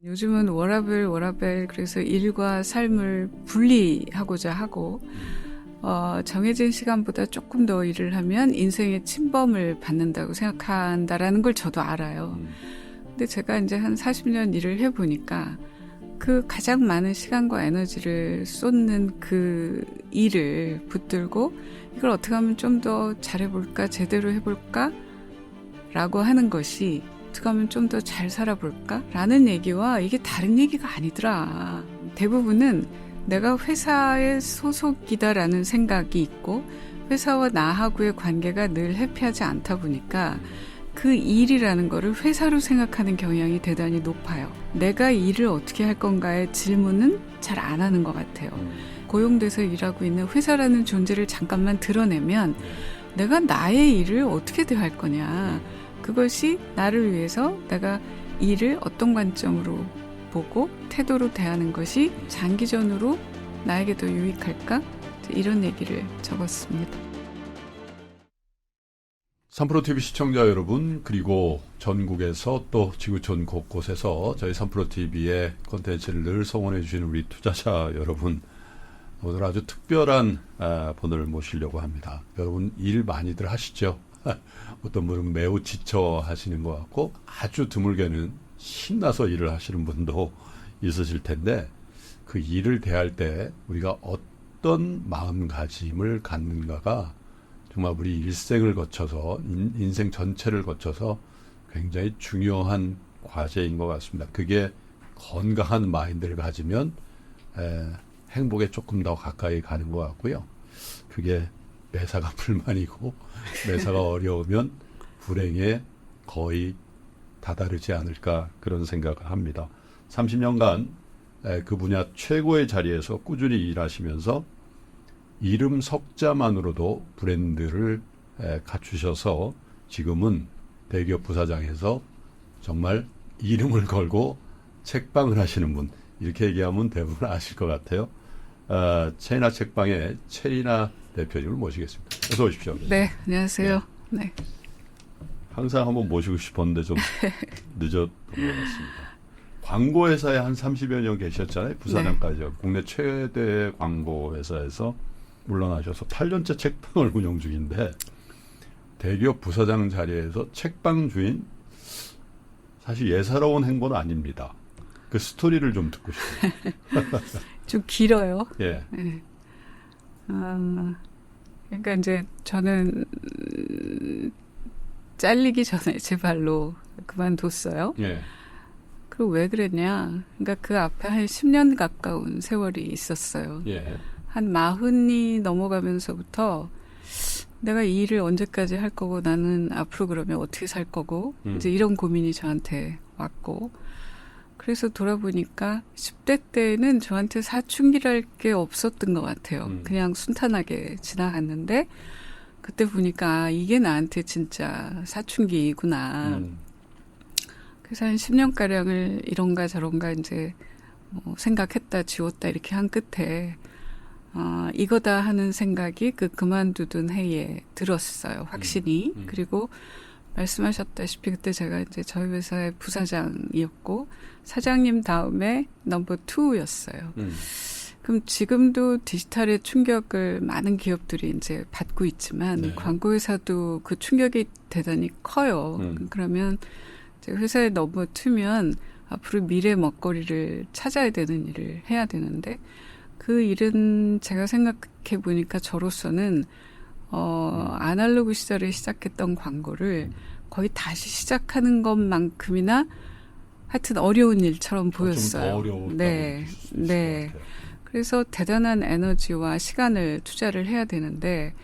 요즘은 워라밸 그래서 일과 삶을 분리하고자 하고 정해진 시간보다 조금 더 일을 하면 인생의 침범을 받는다고 생각한다라는 걸 저도 알아요. 근데 제가 이제 한 40년 일을 해보니까 그 가장 많은 시간과 에너지를 쏟는 그 일을 붙들고 이걸 어떻게 하면 좀 더 잘해볼까, 제대로 해볼까 라고 하는 것이 어떻게 하면 좀 더 잘 살아볼까 라는 얘기와 이게 다른 얘기가 아니더라. 대부분은 내가 회사의 소속이다라는 생각이 있고 회사와 나하고의 관계가 늘 해피하지 않다 보니까 그 일이라는 거를 회사로 생각하는 경향이 대단히 높아요. 내가 일을 어떻게 할 건가의 질문은 잘 안 하는 것 같아요. 고용돼서 일하고 있는 회사라는 존재를 잠깐만 드러내면 내가 나의 일을 어떻게 대할 거냐. 그것이 나를 위해서 내가 일을 어떤 관점으로 보고 태도로 대하는 것이 장기전으로 나에게 더 유익할까? 이런 얘기를 적었습니다. 3프로TV 시청자 여러분, 그리고 전국에서 또 지구촌 곳곳에서 저희 3프로TV의 콘텐츠를 늘 성원해 주시는 우리 투자자 여러분, 오늘 아주 특별한 분을 모시려고 합니다. 여러분 일 많이들 하시죠? 어떤 분은 매우 지쳐 하시는 것 같고 아주 드물게는 신나서 일을 하시는 분도 있으실 텐데 그 일을 대할 때 우리가 어떤 마음가짐을 갖는가가 정말 우리 일생을 거쳐서 인생 전체를 거쳐서 굉장히 중요한 과제인 것 같습니다. 그게 건강한 마인드를 가지면 행복에 조금 더 가까이 가는 것 같고요. 그게 매사가 불만이고 매사가 어려우면 불행에 거의 다다르지 않을까 그런 생각을 합니다. 30년간 그 분야 최고의 자리에서 꾸준히 일하시면서 이름 석자만으로도 브랜드를 갖추셔서 지금은 대기업 부사장에서 정말 이름을 걸고 책방을 하시는 분, 이렇게 얘기하면 대부분 아실 것 같아요. 체리나 책방의 체리나 대표님을 모시겠습니다. 어서 오십시오. 네, 안녕하세요. 네. 항상 한번 모시고 싶었는데 좀 늦었던 것 같습니다. 광고회사에 한 30여 년 계셨잖아요. 부사장까지. 네. 국내 최대 광고회사에서 물러나셔서 8년째 책방을 운영 중인데 대기업 부사장 자리에서 책방 주인, 사실 예사로운 행보는 아닙니다. 그 스토리를 좀 듣고 싶어요. 좀 길어요. 예. 네. 그러니까 이제 저는 잘리기 전에 제 발로 그만뒀어요. 예. 그리고 왜 그랬냐? 그러니까 그 앞에 한 10년 가까운 세월이 있었어요. 예. 한 40이 넘어가면서부터 내가 이 일을 언제까지 할 거고 나는 앞으로 그러면 어떻게 살 거고 이제 이런 고민이 저한테 왔고, 그래서 돌아보니까 10대 때는 저한테 사춘기랄 게 없었던 것 같아요. 그냥 순탄하게 지나갔는데 그때 보니까 이게 나한테 진짜 사춘기구나. 그래서 한 10년가량을 이런가 저런가 이제 생각했다 지웠다 이렇게 한 끝에 이거다 하는 생각이 그만두던 해에 들었어요. 확신이. 그리고 말씀하셨다시피 그때 제가 이제 저희 회사의 부사장이었고 사장님 다음에 넘버 2였어요. 그럼 지금도 디지털의 충격을 많은 기업들이 이제 받고 있지만 네. 광고회사도 그 충격이 대단히 커요. 그러면 이제 회사에 넘버 2면 앞으로 미래 먹거리를 찾아야 되는 일을 해야 되는데 그 일은 제가 생각해 보니까 저로서는 아날로그 시절에 시작했던 광고를 거의 다시 시작하는 것만큼이나 하여튼 어려운 일처럼 보였어요. 좀 더 어려웠다고 네, 느낄 수 있을 네. 것 같아요. 그래서 대단한 에너지와 시간을 투자를 해야 되는데,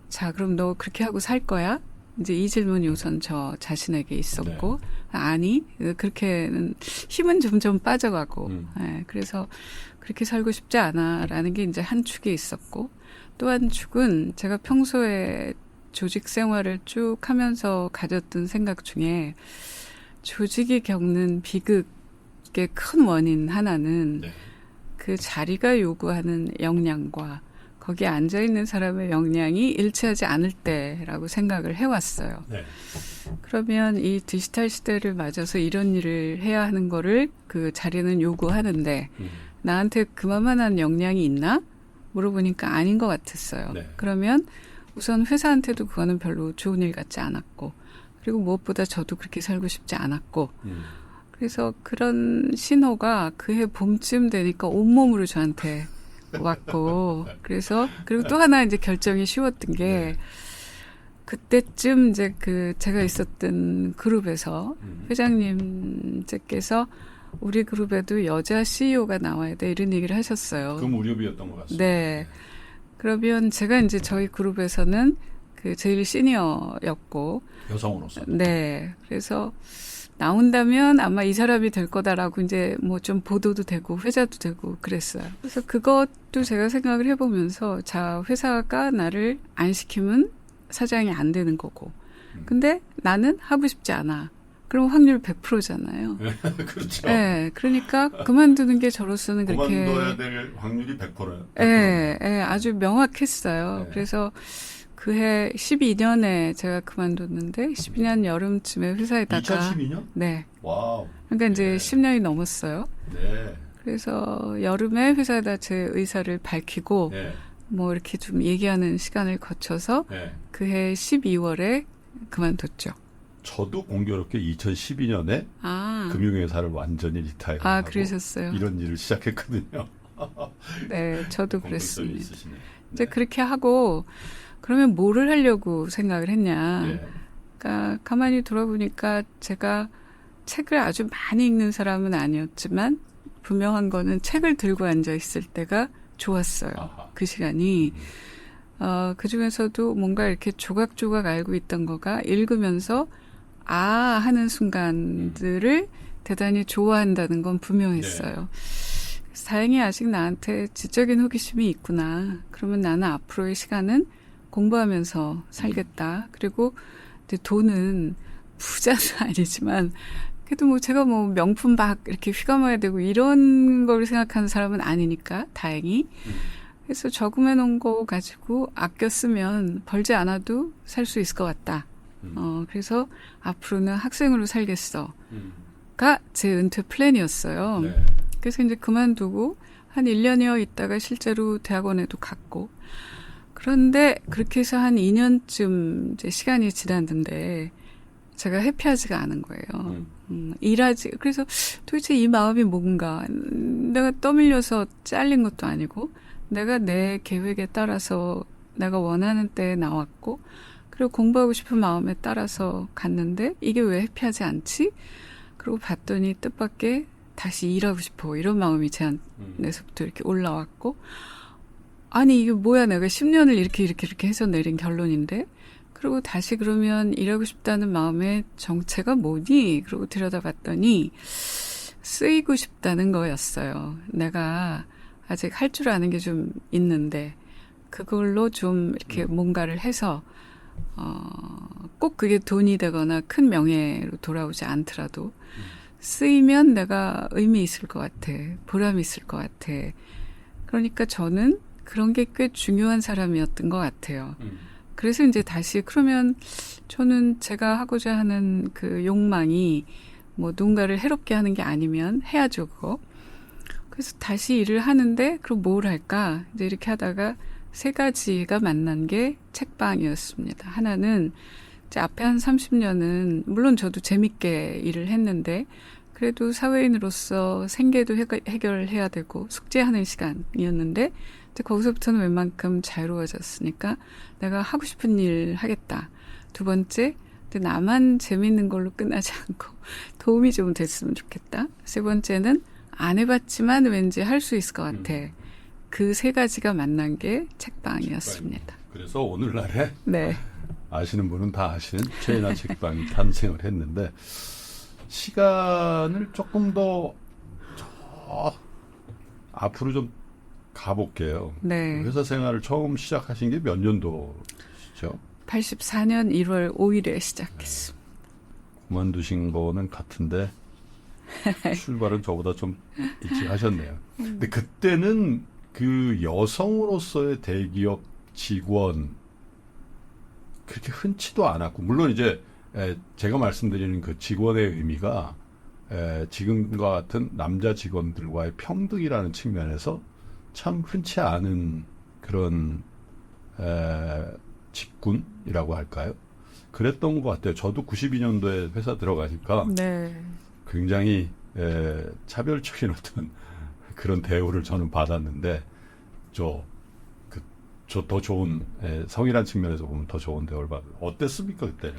자, 그럼 너 그렇게 하고 살 거야? 이제 이 질문이 우선 저 자신에게 있었고, 네. 아니, 그렇게는 힘은 점점 빠져가고, 네, 그래서 그렇게 살고 싶지 않아라는 게 이제 한 축이 있었고, 또 한 축은 제가 평소에 조직 생활을 쭉 하면서 가졌던 생각 중에 조직이 겪는 비극의 큰 원인 하나는 네. 그 자리가 요구하는 역량과 거기에 앉아있는 사람의 역량이 일치하지 않을 때라고 생각을 해왔어요. 네. 그러면 이 디지털 시대를 맞아서 이런 일을 해야 하는 거를 그 자리는 요구하는데 나한테 그만한 역량이 있나? 물어보니까 아닌 것 같았어요. 네. 그러면 우선 회사한테도 그거는 별로 좋은 일 같지 않았고 그리고 무엇보다 저도 그렇게 살고 싶지 않았고 그래서 그런 신호가 그해 봄쯤 되니까 온몸으로 저한테 왔고 그래서 그리고 또 하나 이제 결정이 쉬웠던 게 네. 그때쯤 이제 그 제가 있었던 그룹에서 회장님께서 우리 그룹에도 여자 CEO가 나와야 돼 이런 얘기를 하셨어요. 그 무렵이었던 것 같습니다. 네. 그러면 제가 이제 저희 그룹에서는 그 제일 시니어였고 여성으로서. 네. 그래서 나온다면 아마 이 사람이 될 거다라고 이제 뭐 좀 보도도 되고 회자도 되고 그랬어요. 그래서 그것도 제가 생각을 해보면서 자, 회사가 나를 안 시키면 사장이 안 되는 거고. 근데 나는 하고 싶지 않아. 그럼 확률 100%잖아요. 그렇죠. 네. 그러니까 그만두는 게 저로서는 그렇게. 그만둬야 될 확률이 100%예요. 네, 네, 아주 명확했어요. 네. 그래서 그해 12년에 제가 그만뒀는데 12년 여름쯤에 회사에다가 2012년? 네. 와우. 그러니까 이제 네. 10년이 넘었어요. 네. 그래서 여름에 회사에다 제 의사를 밝히고 네. 뭐 이렇게 좀 얘기하는 시간을 거쳐서 네. 그해 12월에 그만뒀죠. 저도 공교롭게 2012년에 아, 금융회사를 완전히 리타이어하고 그러셨어요. 이런 일을 시작했거든요. 네, 저도 공통점이 그랬습니다. 있으시네. 이제 그렇게 하고 그러면 뭐를 하려고 생각을 했냐. 네. 그러니까 가만히 돌아보니까 제가 책을 아주 많이 읽는 사람은 아니었지만 분명한 거는 책을 들고 앉아 있을 때가 좋았어요. 아하. 그 시간이. 그 중에서도 뭔가 이렇게 조각조각 알고 있던 거가 읽으면서 하는 순간들을 대단히 좋아한다는 건 분명했어요. 그래서 다행히 아직 나한테 지적인 호기심이 있구나. 그러면 나는 앞으로의 시간은 공부하면서 살겠다. 그리고 이제 돈은 부자는 아니지만 그래도 뭐 제가 뭐 명품 막 이렇게 휘감아야 되고 이런 걸 생각하는 사람은 아니니까 다행히. 그래서 저금해 놓은 거 가지고 아껴 쓰면 벌지 않아도 살 수 있을 것 같다. 그래서 앞으로는 학생으로 살겠어가 제 은퇴 플랜이었어요. 네. 그래서 이제 그만두고 한 1년여 있다가 실제로 대학원에도 갔고 그런데 그렇게 해서 한 2년쯤 이제 시간이 지났는데 제가 해피하지가 않은 거예요. 그래서 도대체 이 마음이 뭔가 내가 떠밀려서 잘린 것도 아니고 내가 내 계획에 따라서 내가 원하는 때에 나왔고 그리고 공부하고 싶은 마음에 따라서 갔는데 이게 왜 해피하지 않지? 그리고 봤더니 뜻밖의 다시 일하고 싶어 이런 마음이 제 안에서부터 이렇게 올라왔고 아니 이게 뭐야 내가 10년을 이렇게 해서 내린 결론인데 그리고 다시 그러면 일하고 싶다는 마음의 정체가 뭐니? 그러고 들여다봤더니 쓰이고 싶다는 거였어요. 내가 아직 할 줄 아는 게 좀 있는데 그걸로 좀 이렇게 뭔가를 해서 꼭 그게 돈이 되거나 큰 명예로 돌아오지 않더라도 쓰이면 내가 의미 있을 것 같아. 보람 있을 것 같아. 그러니까 저는 그런 게 꽤 중요한 사람이었던 것 같아요. 그래서 이제 다시 그러면 저는 제가 하고자 하는 그 욕망이 뭐 누군가를 해롭게 하는 게 아니면 해야죠, 그거. 그래서 다시 일을 하는데 그럼 뭘 할까? 이제 이렇게 하다가 세 가지가 만난 게 책방이었습니다. 하나는 이제 앞에 한 30년은 물론 저도 재밌게 일을 했는데 그래도 사회인으로서 생계도 해결해야 되고 숙제하는 시간이었는데 이제 거기서부터는 웬만큼 자유로워졌으니까 내가 하고 싶은 일 하겠다. 두 번째, 나만 재밌는 걸로 끝나지 않고 도움이 좀 됐으면 좋겠다. 세 번째는 안 해봤지만 왠지 할 수 있을 것 같아. 그 세 가지가 만난 게 책방이었습니다. 그래서 오늘날에 네. 아시는 분은 다 아시는 최인아 책방이 탄생을 했는데 시간을 조금 더 앞으로 좀 가볼게요. 네. 회사 생활을 처음 시작하신 게 몇 년도시죠? 84년 1월 5일에 시작했습니다. 그만두신 거는 같은데 출발은 저보다 좀 일찍 하셨네요. 근데 그때는 그 여성으로서의 대기업 직원 그렇게 흔치도 않았고 물론 이제 제가 말씀드리는 그 직원의 의미가 지금과 같은 남자 직원들과의 평등이라는 측면에서 참 흔치 않은 그런 직군이라고 할까요? 그랬던 것 같아요. 저도 92년도에 회사 들어가니까 네. 굉장히 차별적인 어떤 그런 대우를 저는 받았는데 저 더 좋은 성이란 측면에서 보면 더 좋은 대우를 받아요. 어땠습니까 그때는?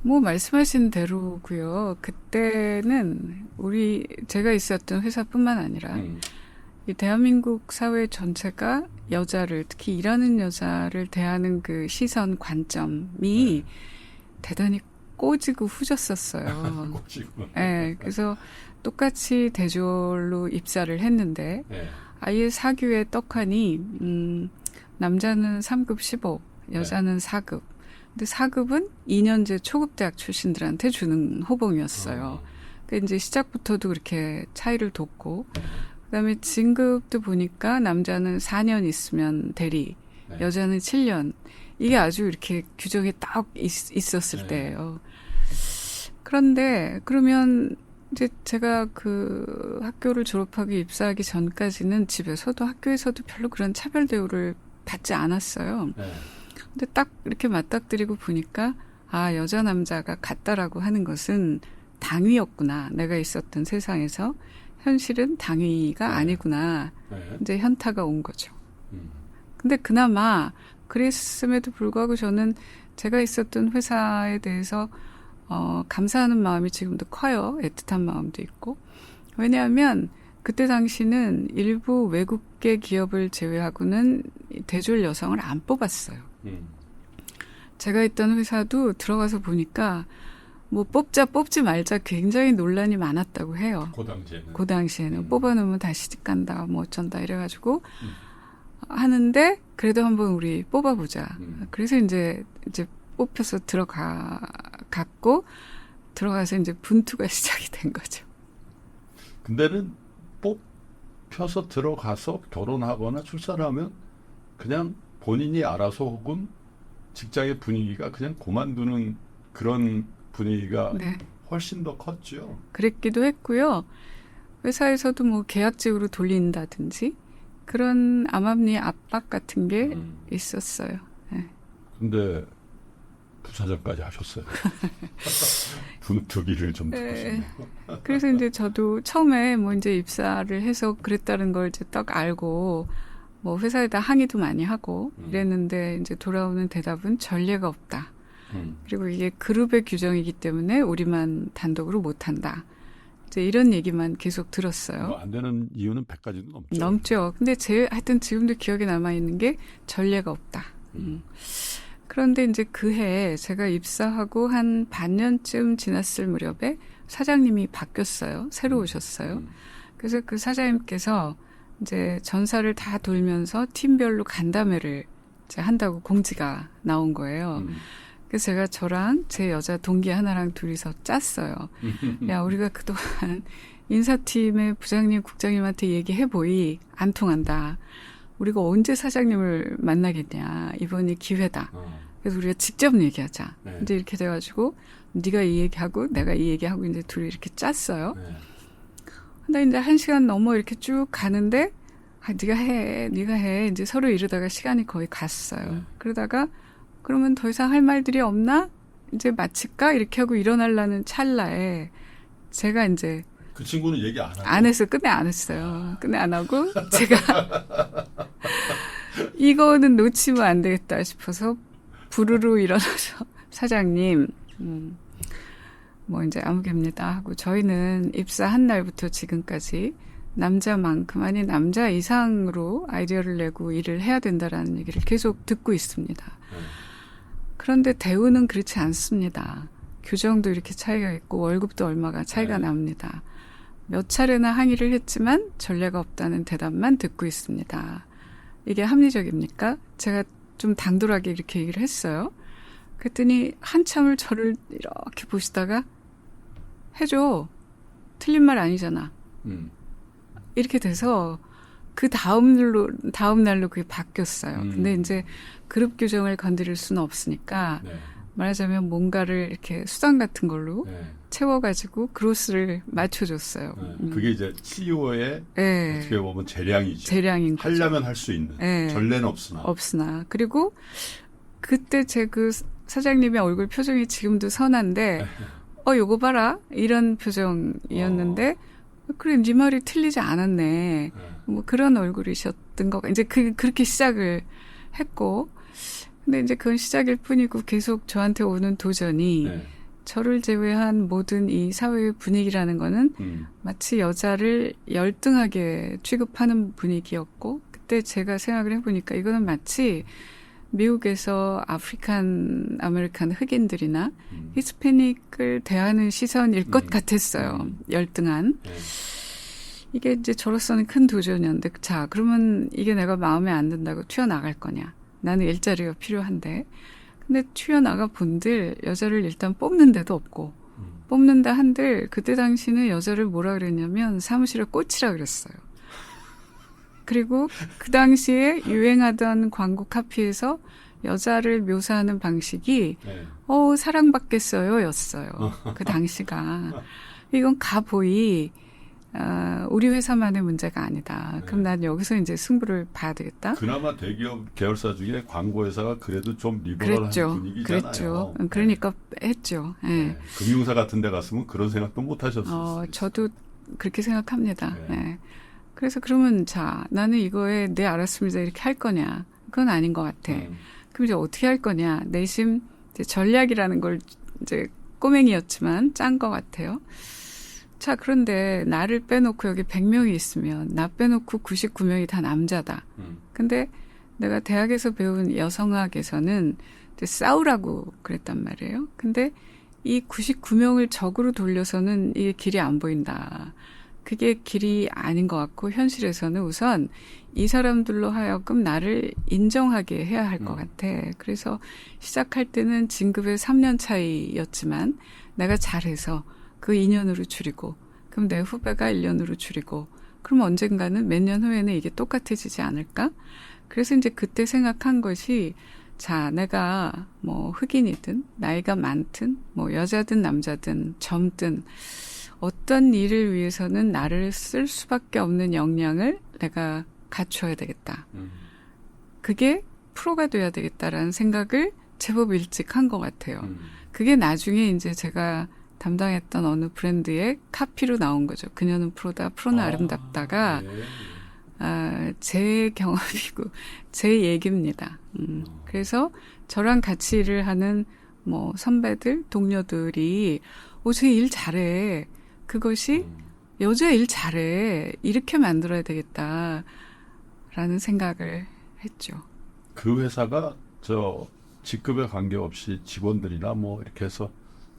뭐 말씀하신 대로고요. 그때는 제가 있었던 회사뿐만 아니라 이 대한민국 사회 전체가 여자를 특히 일하는 여자를 대하는 그 시선 관점이 대단히 꼬지고 후졌었어요. 꼬지고. 네, 그래서 똑같이 대졸로 입사를 했는데 아예 사규의 떡하니 남자는 3급 15, 여자는 4급. 근데 4급은 2년제 초급 대학 출신들한테 주는 호봉이었어요. 그러니까 이제 시작부터도 그렇게 차이를 뒀고 그다음에 진급도 보니까 남자는 4년 있으면 대리, 여자는 7년. 이게 아주 이렇게 규정이 딱 있었을 때예요. 그런데 그러면 이제 제가 그 학교를 졸업하기 입사하기 전까지는 집에서도 학교에서도 별로 그런 차별 대우를 받지 않았어요. 근데 딱 이렇게 맞닥뜨리고 보니까 아 여자 남자가 같다라고 하는 것은 당위였구나. 내가 있었던 세상에서 현실은 당위가 아니구나. 이제 현타가 온 거죠. 근데 그나마 그랬음에도 불구하고 저는 제가 있었던 회사에 대해서 감사하는 마음이 지금도 커요. 애틋한 마음도 있고. 왜냐하면 그때 당시는 일부 외국계 기업을 제외하고는 대졸 여성을 안 뽑았어요. 제가 있던 회사도 들어가서 보니까 뭐 뽑지 말자 굉장히 논란이 많았다고 해요. 그 당시에는 뽑아놓으면 다 시집간다 뭐 어쩐다 이래가지고 하는데 그래도 한번 우리 뽑아보자. 그래서 이제 뽑혀서 들어가서 이제 분투가 시작이 된 거죠. 근데는 뽑혀서 들어가서 결혼하거나 출산하면 그냥 본인이 알아서 혹은 직장의 분위기가 그냥 그만두는 그런 분위기가 훨씬 더 컸죠. 그랬기도 했고요. 회사에서도 뭐 계약직으로 돌린다든지 그런 암암리 압박 같은 게 있었어요. 네. 근데 부사장까지 하셨어요. 분투기를 좀 듣고 싶네요. 그래서 이제 저도 처음에 뭐 이제 입사를 해서 그랬다는 걸 이제 딱 알고 뭐 회사에다 항의도 많이 하고 이랬는데 이제 돌아오는 대답은 전례가 없다. 그리고 이게 그룹의 규정이기 때문에 우리만 단독으로 못한다. 이제 이런 얘기만 계속 들었어요. 뭐 안 되는 이유는 100가지도 넘죠. 넘죠. 근데 하여튼 지금도 기억에 남아있는 게 전례가 없다. 그런데 이제 그해 제가 입사하고 한 반년쯤 지났을 무렵에 사장님이 바뀌었어요. 새로 오셨어요. 그래서 그 사장님께서 이제 전사를 다 돌면서 팀별로 간담회를 이제 한다고 공지가 나온 거예요. 그래서 제가 저랑 제 여자 동기 하나랑 둘이서 짰어요. 야, 우리가 그동안 인사팀의 부장님, 국장님한테 얘기해보이. 안 통한다. 우리가 언제 사장님을 만나겠냐. 이번이 기회다. 그래서 우리가 직접 얘기하자. 이제 이렇게 돼가지고 네가 이 얘기하고 내가 이 얘기하고 이제 둘이 이렇게 짰어요. 근데 이제 1시간 넘어 이렇게 쭉 가는데 네가 해. 이제 서로 이러다가 시간이 거의 갔어요. 그러다가 그러면 더 이상 할 말들이 없나? 이제 마칠까? 이렇게 하고 일어나려는 찰나에 제가 이제 그 친구는 얘기 안 하고 안 했어요. 끝내 안 했어요. 끝내 안 하고 제가 이거는 놓치면 안 되겠다 싶어서 부르르 일어나서 사장님 뭐 이제 아무개입니다 하고 저희는 입사한 날부터 지금까지 남자만큼 아니 남자 이상으로 아이디어를 내고 일을 해야 된다라는 얘기를 계속 듣고 있습니다. 그런데 대우는 그렇지 않습니다. 규정도 이렇게 차이가 있고 월급도 얼마가 차이가 납니다. 몇 차례나 항의를 했지만 전례가 없다는 대답만 듣고 있습니다. 이게 합리적입니까? 제가 좀 당돌하게 이렇게 얘기를 했어요. 그랬더니 한참을 저를 이렇게 보시다가 해줘. 틀린 말 아니잖아. 이렇게 돼서 그 다음 날로 그게 바뀌었어요. 근데 이제 그룹 규정을 건드릴 수는 없으니까 네. 말하자면 뭔가를 이렇게 수단 같은 걸로 네. 채워가지고 그로스를 맞춰줬어요. 네. 그게 이제 CEO의 네. 어떻게 보면 재량이죠. 재량인 거죠. 하려면 할 수 있는. 네. 전례는 없으나. 없으나. 그리고 그때 제 그 사장님의 얼굴 표정이 지금도 선한데 요거 봐라 이런 표정이었는데 그래 네 말이 틀리지 않았네. 뭐 그런 얼굴이셨던 거. 이제 그렇게 시작을 했고 근데 이제 그건 시작일 뿐이고 계속 저한테 오는 도전이 네. 저를 제외한 모든 이 사회의 분위기라는 거는 마치 여자를 열등하게 취급하는 분위기였고 그때 제가 생각을 해보니까 이거는 마치 미국에서 아프리칸 아메리칸 흑인들이나 히스패닉을 대하는 시선일 것 같았어요. 열등한. 네. 이게 이제 저로서는 큰 도전이었는데 자 그러면 이게 내가 마음에 안 든다고 튀어나갈 거냐. 나는 일자리가 필요한데 근데 튀어나가 본들 여자를 일단 뽑는 데도 없고 뽑는다 한들 그때 당시는 여자를 뭐라 그랬냐면 사무실에 꽂히라 그랬어요. 그리고 그 당시에 유행하던 광고 카피에서 여자를 묘사하는 방식이 네. 사랑받겠어요 였어요. 그 당시가. 이건 가보이 우리 회사만의 문제가 아니다. 그럼 난 여기서 이제 승부를 봐야 되겠다. 그나마 대기업 계열사 중에 광고회사가 그래도 좀 리버럴한 분위기잖아요. 그랬죠. 그러니까 했죠. 네. 네. 금융사 같은 데 갔으면 그런 생각도 못 하셨어요. 저도 그렇게 생각합니다. 네. 네. 그래서 그러면 자 나는 이거에 네 알았습니다 이렇게 할 거냐. 그건 아닌 것 같아. 그럼 이제 어떻게 할 거냐. 내심 이제 전략이라는 걸 이제 꼬맹이였지만 짠 것 같아요. 자, 그런데 나를 빼놓고 여기 100명이 있으면 나 빼놓고 99명이 다 남자다. 근데 내가 대학에서 배운 여성학에서는 이제 싸우라고 그랬단 말이에요. 근데 이 99명을 적으로 돌려서는 이게 길이 안 보인다. 그게 길이 아닌 것 같고 현실에서는 우선 이 사람들로 하여금 나를 인정하게 해야 할 것 같아. 그래서 시작할 때는 진급의 3년 차이였지만 내가 잘해서 그 2년으로 줄이고 그럼 내 후배가 1년으로 줄이고 그럼 언젠가는 몇 년 후에는 이게 똑같아지지 않을까? 그래서 이제 그때 생각한 것이 자 내가 뭐 흑인이든 나이가 많든 뭐 여자든 남자든 젊든 어떤 일을 위해서는 나를 쓸 수밖에 없는 역량을 내가 갖춰야 되겠다. 그게 프로가 돼야 되겠다라는 생각을 제법 일찍 한 것 같아요. 그게 나중에 이제 제가 담당했던 어느 브랜드의 카피로 나온 거죠. 그녀는 프로다, 프로는 아름답다가 네. 제 경험이고 제 얘기입니다. 그래서 저랑 같이 일을 하는 뭐 선배들, 동료들이 쟤 일 잘해. 그것이 여자 일 잘해. 이렇게 만들어야 되겠다라는 생각을 했죠. 그 회사가 직급에 관계없이 직원들이나 뭐 이렇게 해서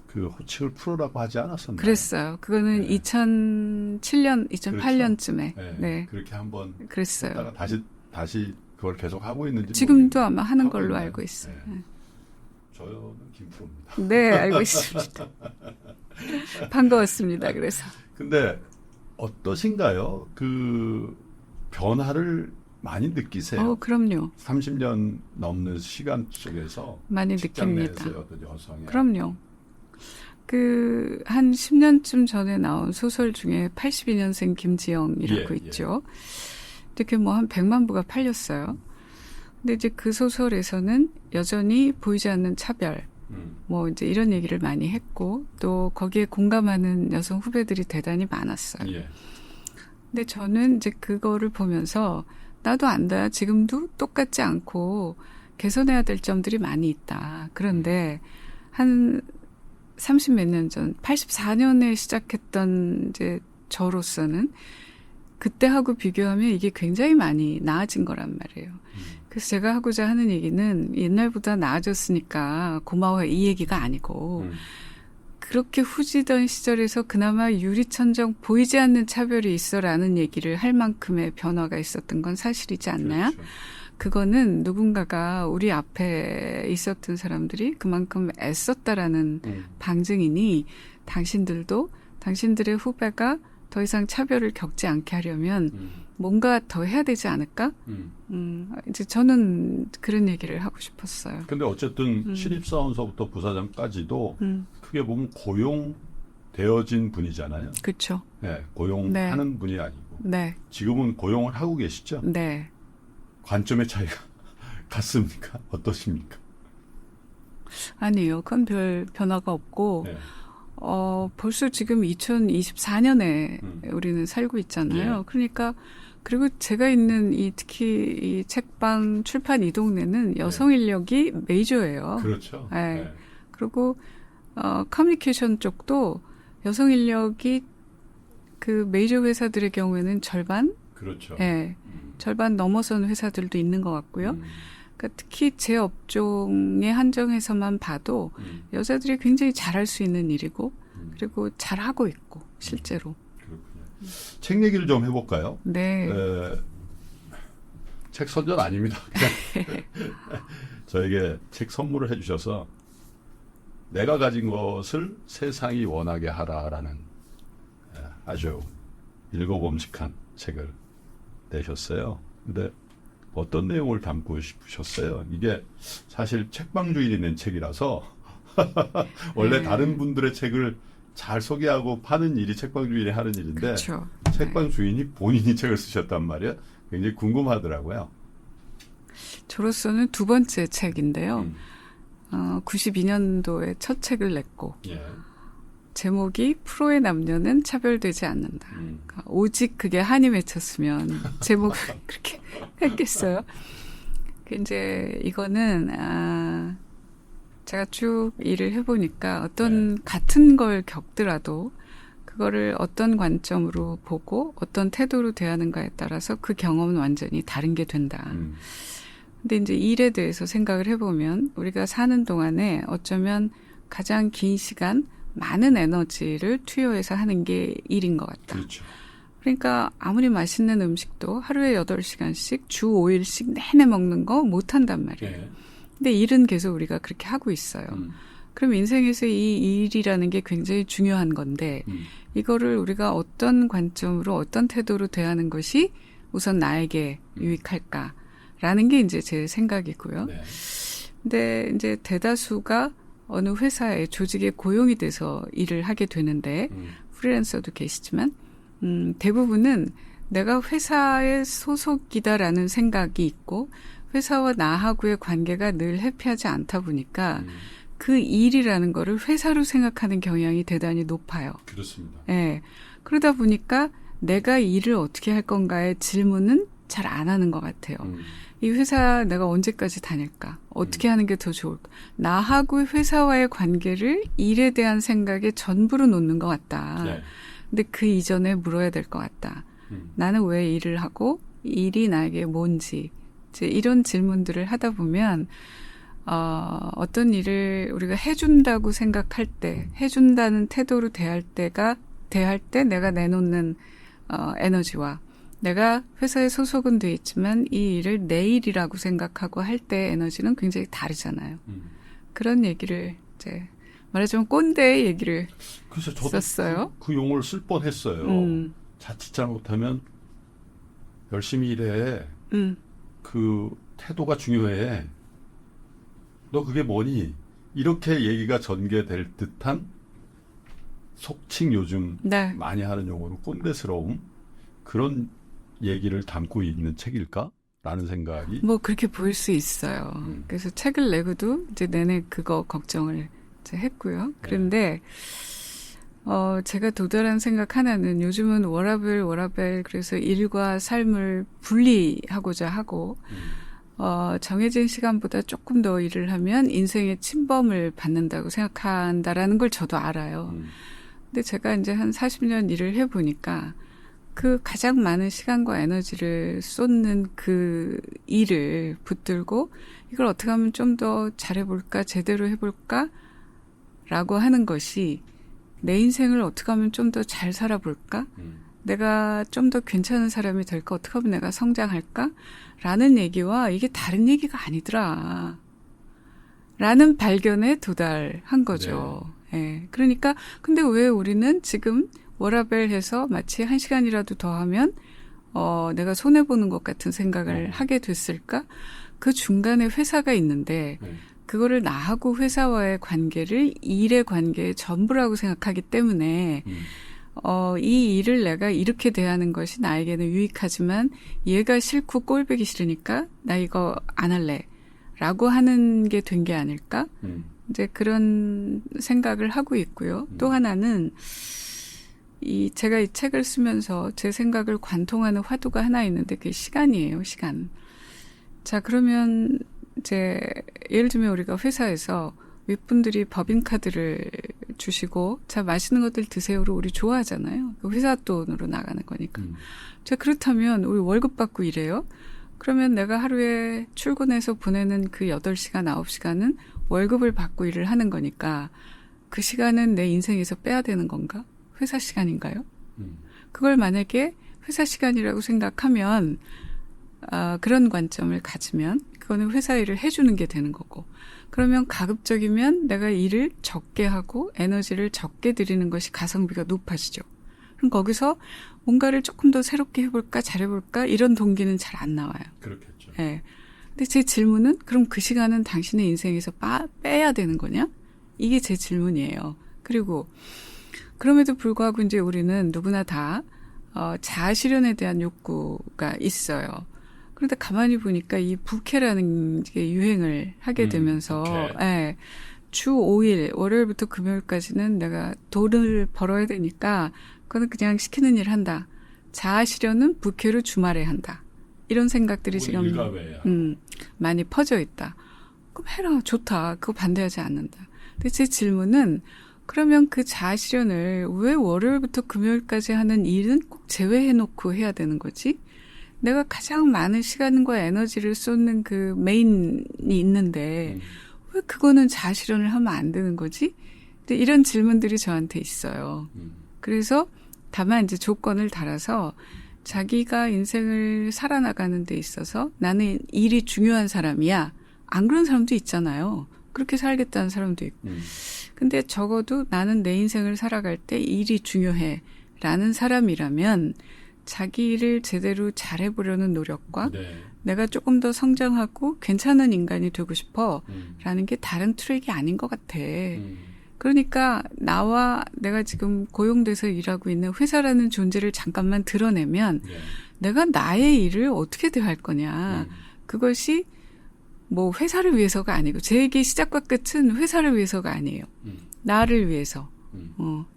그 호칭을 프로라고 하지 않았었나요? 그랬어요. 그거는 네. 2007년, 2008년쯤에. 그렇죠. 네. 그렇게 한번 그랬어요. 했다가 다시 그걸 계속 하고 있는지 지금도 모르겠는데. 아마 하는 하고 걸로 있나요? 알고 있어요. 네. 저는 김프로입니다. 네, 알고 있습니다. 반가웠습니다. 그래서. 근데 어떠신가요? 그 변화를 많이 느끼세요? 그럼요. 30년 넘는 시간 속에서 많이 직장 느낍니다. 내에서의 어떤 여성의 그럼요. 한 10년쯤 전에 나온 소설 중에 82년생 김지영이라고 예, 있죠. 이렇게 뭐 한 100만 부가 팔렸어요. 근데 이제 그 소설에서는 여전히 보이지 않는 차별, 뭐 이제 이런 얘기를 많이 했고 또 거기에 공감하는 여성 후배들이 대단히 많았어요. 예. 근데 저는 이제 그거를 보면서 나도 안다. 지금도 똑같지 않고 개선해야 될 점들이 많이 있다. 그런데 한 30 몇 년 전, 84년에 시작했던 이제 저로서는 그때하고 비교하면 이게 굉장히 많이 나아진 거란 말이에요. 그래서 제가 하고자 하는 얘기는 옛날보다 나아졌으니까 고마워요. 이 얘기가 아니고 그렇게 후지던 시절에서 그나마 유리천정 보이지 않는 차별이 있어라는 얘기를 할 만큼의 변화가 있었던 건 사실이지 않나요? 그렇죠. 그거는 누군가가 우리 앞에 있었던 사람들이 그만큼 애썼다라는 방증이니 당신들도 당신들의 후배가 더 이상 차별을 겪지 않게 하려면 뭔가 더 해야 되지 않을까? 이제 저는 그런 얘기를 하고 싶었어요. 근데 어쨌든 신입사원서부터 부사장까지도 크게 보면 고용되어진 분이잖아요. 그렇죠. 네, 고용하는 분이 아니고. 네. 지금은 고용을 하고 계시죠? 네. 관점의 차이가 같습니까? 어떠십니까? 아니에요. 그건 별 변화가 없고 네. 벌써 지금 2024년에 우리는 살고 있잖아요. 예. 그러니까 그리고 제가 있는 특히 이 책방 출판 이 동네는 여성 인력이 메이저예요. 그렇죠. 네. 네. 그리고 커뮤니케이션 쪽도 여성 인력이 그 메이저 회사들의 경우에는 절반, 그렇죠. 네. 절반 넘어선 회사들도 있는 것 같고요. 그러니까 특히 제 업종에 한정해서만 봐도 여자들이 굉장히 잘할 수 있는 일이고 그리고 잘하고 있고 실제로. 그렇군요. 책 얘기를 좀 해볼까요? 네. 책 선전 아닙니다. 그냥 저에게 책 선물을 해주셔서 내가 가진 것을 세상이 원하게 하라라는 아주 읽어봄직한 책을 내셨어요. 근데 어떤 내용을 담고 싶으셨어요? 이게 사실 책방 주인이 낸 책이라서 원래 네. 다른 분들의 책을 잘 소개하고 파는 일이 책방 주인이 하는 일인데 그렇죠. 책방 주인이 본인이 책을 쓰셨단 말이에요. 굉장히 궁금하더라고요. 저로서는 두 번째 책인데요. 92년도에 첫 책을 냈고 예. 제목이 프로의 남녀는 차별되지 않는다. 그러니까 오직 그게 한이 맺혔으면 제목을 그렇게 했겠어요. 이제 이거는 제가 쭉 일을 해보니까 어떤 같은 걸 겪더라도 그거를 어떤 관점으로 보고 어떤 태도로 대하는가에 따라서 그 경험은 완전히 다른 게 된다. 근데 이제 일에 대해서 생각을 해보면 우리가 사는 동안에 어쩌면 가장 긴 시간 많은 에너지를 투여해서 하는 게 일인 것 같다. 그렇죠. 그러니까 아무리 맛있는 음식도 하루에 8시간씩 주 5일씩 내내 먹는 거 못한단 말이에요. 예. 근데 일은 계속 우리가 그렇게 하고 있어요. 그럼 인생에서 이 일이라는 게 굉장히 중요한 건데 이거를 우리가 어떤 관점으로 어떤 태도로 대하는 것이 우선 나에게 유익할까라는 게 이제 제 생각이고요. 네. 근데 이제 대다수가 어느 회사에 조직에 고용이 돼서 일을 하게 되는데 프리랜서도 계시지만 대부분은 내가 회사의 소속이다라는 생각이 있고 회사와 나하고의 관계가 늘 해피하지 않다 보니까 그 일이라는 거를 회사로 생각하는 경향이 대단히 높아요. 그렇습니다. 예. 그러다 보니까 내가 일을 어떻게 할 건가의 질문은 잘 안 하는 것 같아요. 이 회사 내가 언제까지 다닐까? 어떻게 하는 게 더 좋을까? 나하고 회사와의 관계를 일에 대한 생각에 전부로 놓는 것 같다. 네. 근데 그 이전에 물어야 될 것 같다. 나는 왜 일을 하고 일이 나에게 뭔지 이제 이런 질문들을 하다 보면 어떤 일을 우리가 해준다고 생각할 때 해준다는 태도로 대할 때 내가 내놓는 에너지와 내가 회사에 소속은 돼 있지만 이 일을 내 일이라고 생각하고 할 때 에너지는 굉장히 다르잖아요. 그런 얘기를 이제 말하자면 꼰대의 얘기를 그래서 저도 썼어요. 그 용어를 쓸 뻔했어요. 자칫 잘못하면 열심히 일해. 그 태도가 중요해. 너 그게 뭐니? 이렇게 얘기가 전개될 듯한 속칭 요즘 네. 많이 하는 용어로 꼰대스러움 그런 얘기를 담고 있는 책일까? 라는 생각이. 뭐 그렇게 보일 수 있어요. 그래서 책을 내고도 이제 내내 그거 걱정을 이제 했고요. 그런데 제가 도달한 생각 하나는 요즘은 워라밸 그래서 일과 삶을 분리하고자 하고 정해진 시간보다 조금 더 일을 하면 인생의 침범을 받는다고 생각한다라는 걸 저도 알아요. 근데 제가 이제 한 40년 일을 해보니까 그 가장 많은 시간과 에너지를 쏟는 그 일을 붙들고 이걸 어떻게 하면 좀 더 잘해볼까, 제대로 해볼까? 라고 하는 것이 내 인생을 어떻게 하면 좀 더 잘 살아볼까? 내가 좀 더 괜찮은 사람이 될까? 어떻게 하면 내가 성장할까? 라는 얘기와 이게 다른 얘기가 아니더라. 라는 발견에 도달한 거죠. 네. 예. 그러니까 근데 왜 우리는 지금 워라밸 해서 마치 1시간이라도 더 하면 내가 손해보는 것 같은 생각을 하게 됐을까? 그 중간에 회사가 있는데 그거를 나하고 회사와의 관계를 일의 관계의 전부라고 생각하기 때문에 이 일을 내가 이렇게 대하는 것이 나에게는 유익하지만 얘가 싫고 꼴보기 싫으니까 나 이거 안 할래 라고 하는 게 된 게 아닐까? 이제 그런 생각을 하고 있고요. 또 하나는 제가 이 책을 쓰면서 제 생각을 관통하는 화두가 하나 있는데 그게 시간이에요. 시간. 자, 그러면 이제 예를 들면 우리가 회사에서 윗분들이 법인카드를 주시고 자, 맛있는 것들 드세요로 우리 좋아하잖아요. 회사 돈으로 나가는 거니까. 자, 그렇다면 우리 월급 받고 일해요. 그러면 내가 하루에 출근해서 보내는 그 8시간, 9시간은 월급을 받고 일을 하는 거니까 그 시간은 내 인생에서 빼야 되는 건가? 회사 시간인가요? 그걸 만약에 회사 시간이라고 생각하면 그런 관점을 가지면 그거는 회사 일을 해주는 게 되는 거고 그러면 가급적이면 내가 일을 적게 하고 에너지를 적게 들이는 것이 가성비가 높아지죠. 그럼 거기서 뭔가를 조금 더 새롭게 해볼까 잘해볼까 이런 동기는 잘 안 나와요. 그렇겠죠. 네. 근데 제 질문은 그럼 그 시간은 당신의 인생에서 빼야 되는 거냐? 이게 제 질문이에요. 그리고 그럼에도 불구하고 이제 우리는 누구나 다 자아 실현에 대한 욕구가 있어요. 그런데 가만히 보니까 이 부캐라는 게 유행을 하게 되면서 예, 주 5일 월요일부터 금요일까지는 내가 돈을 벌어야 되니까 그거는 그냥 시키는 일 한다. 자아 실현은 부캐로 주말에 한다. 이런 생각들이 지금 많이 퍼져 있다. 그럼 해라. 좋다. 그거 반대하지 않는다. 근데 제 질문은 그러면 그 자아 실현을 왜 월요일부터 금요일까지 하는 일은 꼭 제외해놓고 해야 되는 거지? 내가 가장 많은 시간과 에너지를 쏟는 그 메인이 있는데 왜 그거는 자아 실현을 하면 안 되는 거지? 근데 이런 질문들이 저한테 있어요. 그래서 다만 이제 조건을 달아서 자기가 인생을 살아나가는 데 있어서 나는 일이 중요한 사람이야. 안 그런 사람도 있잖아요. 그렇게 살겠다는 사람도 있고. 근데 적어도 나는 내 인생을 살아갈 때 일이 중요해. 라는 사람이라면 자기 일을 제대로 잘해보려는 노력과 내가 조금 더 성장하고 괜찮은 인간이 되고 싶어. 라는 게 다른 트랙이 아닌 것 같아. 그러니까 나와 내가 지금 고용돼서 일하고 있는 회사라는 존재를 잠깐만 드러내면 내가 나의 일을 어떻게 대할 거냐. 그것이 뭐 회사를 위해서가 아니고 제 얘기의 시작과 끝은 회사를 위해서가 아니에요. 나를 위해서.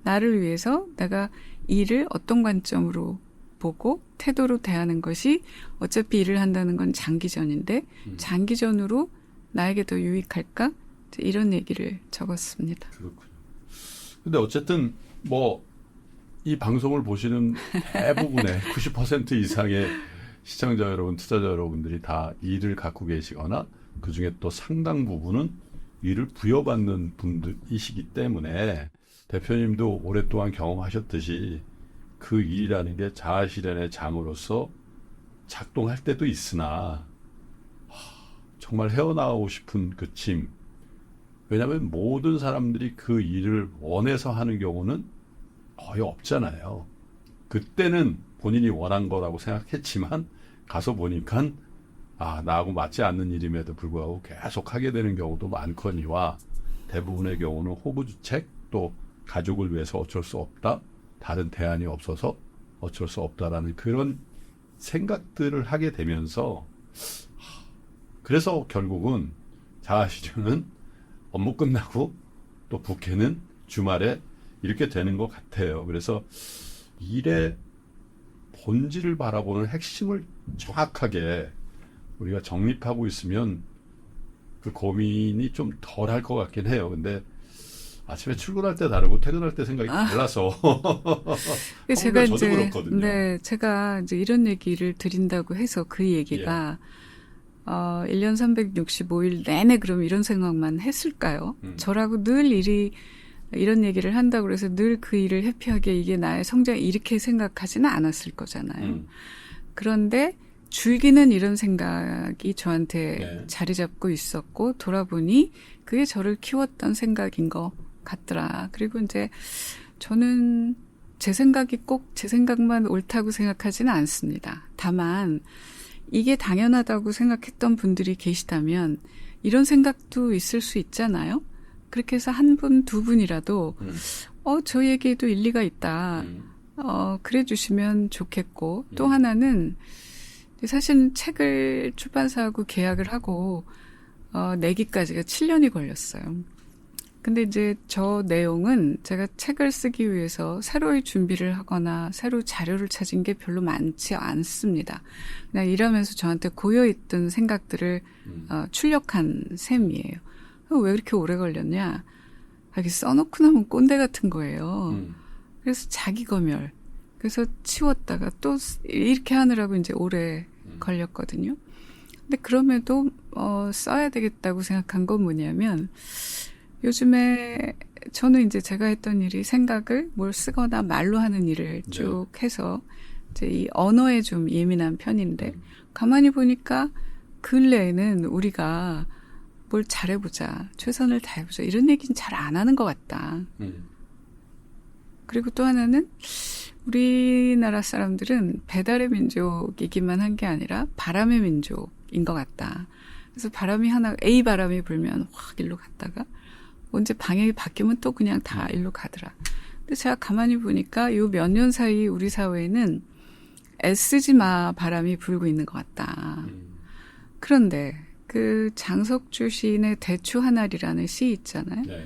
나를 위해서 내가 일을 어떤 관점으로 보고 태도로 대하는 것이 어차피 일을 한다는 건 장기전인데 장기전으로 나에게 더 유익할까? 이런 얘기를 적었습니다. 그렇군요. 근데 어쨌든 뭐 이 방송을 보시는 대부분의 90% 이상의 시청자 여러분, 투자자 여러분들이 다 일을 갖고 계시거나 그중에 또 상당 부분은 일을 부여받는 분들이시기 때문에 대표님도 오랫동안 경험하셨듯이 그 일이라는 게 자아 실현의 장으로서 작동할 때도 있으나 정말 헤어나오고 싶은 그 짐. 왜냐하면 모든 사람들이 그 일을 원해서 하는 경우는 거의 없잖아요. 그때는 본인이 원한 거라고 생각했지만 가서 보니까 나하고 맞지 않는 일임에도 불구하고 계속 하게 되는 경우도 많거니와 대부분의 경우는 호구주책 또 가족을 위해서 어쩔 수 없다. 다른 대안이 없어서 어쩔 수 없다라는 그런 생각들을 하게 되면서 그래서 결국은 자아 실현은 업무 끝나고 또 부캐는 주말에 이렇게 되는 것 같아요. 그래서 일의 본질을 바라보는 핵심을 정확하게 우리가 정립하고 있으면 그 고민이 좀 덜할 것 같긴 해요. 근데 아침에 출근할 때 다르고 퇴근할 때 생각이 달라서 제가 저도 이제 그렇거든요. 네, 제가 이제 이런 얘기를 드린다고 해서 그 얘기가 1년 365일 내내 그럼 이런 생각만 했을까요? 저라고 늘 이런 얘기를 한다고 그래서 늘 그 일을 해피하게 이게 나의 성장 이렇게 생각하지는 않았을 거잖아요. 그런데 줄기는 이런 생각이 저한테 자리 잡고 있었고 돌아보니 그게 저를 키웠던 생각인 것 같더라. 그리고 이제 저는 제 생각이 꼭 제 생각만 옳다고 생각하지는 않습니다. 다만 이게 당연하다고 생각했던 분들이 계시다면 이런 생각도 있을 수 있잖아요. 그렇게 해서 한 분, 두 분이라도 저 얘기에도 일리가 있다. 그래 주시면 좋겠고 또 하나는 사실은 책을 출판사하고 계약을 하고 내기까지가 7년이 걸렸어요. 근데 이제 저 내용은 제가 책을 쓰기 위해서 새로이 준비를 하거나 새로 자료를 찾은 게 별로 많지 않습니다. 그냥 일하면서 저한테 고여있던 생각들을 출력한 셈이에요. 왜 이렇게 오래 걸렸냐? 이렇게 써놓고 나면 꼰대 같은 거예요. 그래서 자기 검열. 그래서 치웠다가 또 이렇게 하느라고 이제 오래 걸렸거든요. 근데 그럼에도 써야 되겠다고 생각한 건 뭐냐면 요즘에 저는 이제 제가 했던 일이 생각을 뭘 쓰거나 말로 하는 일을 쭉 해서 이제 이 언어에 좀 예민한 편인데 가만히 보니까 근래에는 우리가 뭘 잘해보자, 최선을 다해보자 이런 얘기는 잘 안 하는 것 같다. 그리고 또 하나는 우리나라 사람들은 배달의 민족이기만 한 게 아니라 바람의 민족인 것 같다. 그래서 바람이 하나 A 바람이 불면 확 일로 갔다가 언제 방향이 바뀌면 또 그냥 다 일로 가더라. 근데 제가 가만히 보니까 요 몇 년 사이 우리 사회에는 애쓰지 마 바람이 불고 있는 것 같다. 그런데 그 장석주 시인의 대추 한 알이라는 시 있잖아요. 네.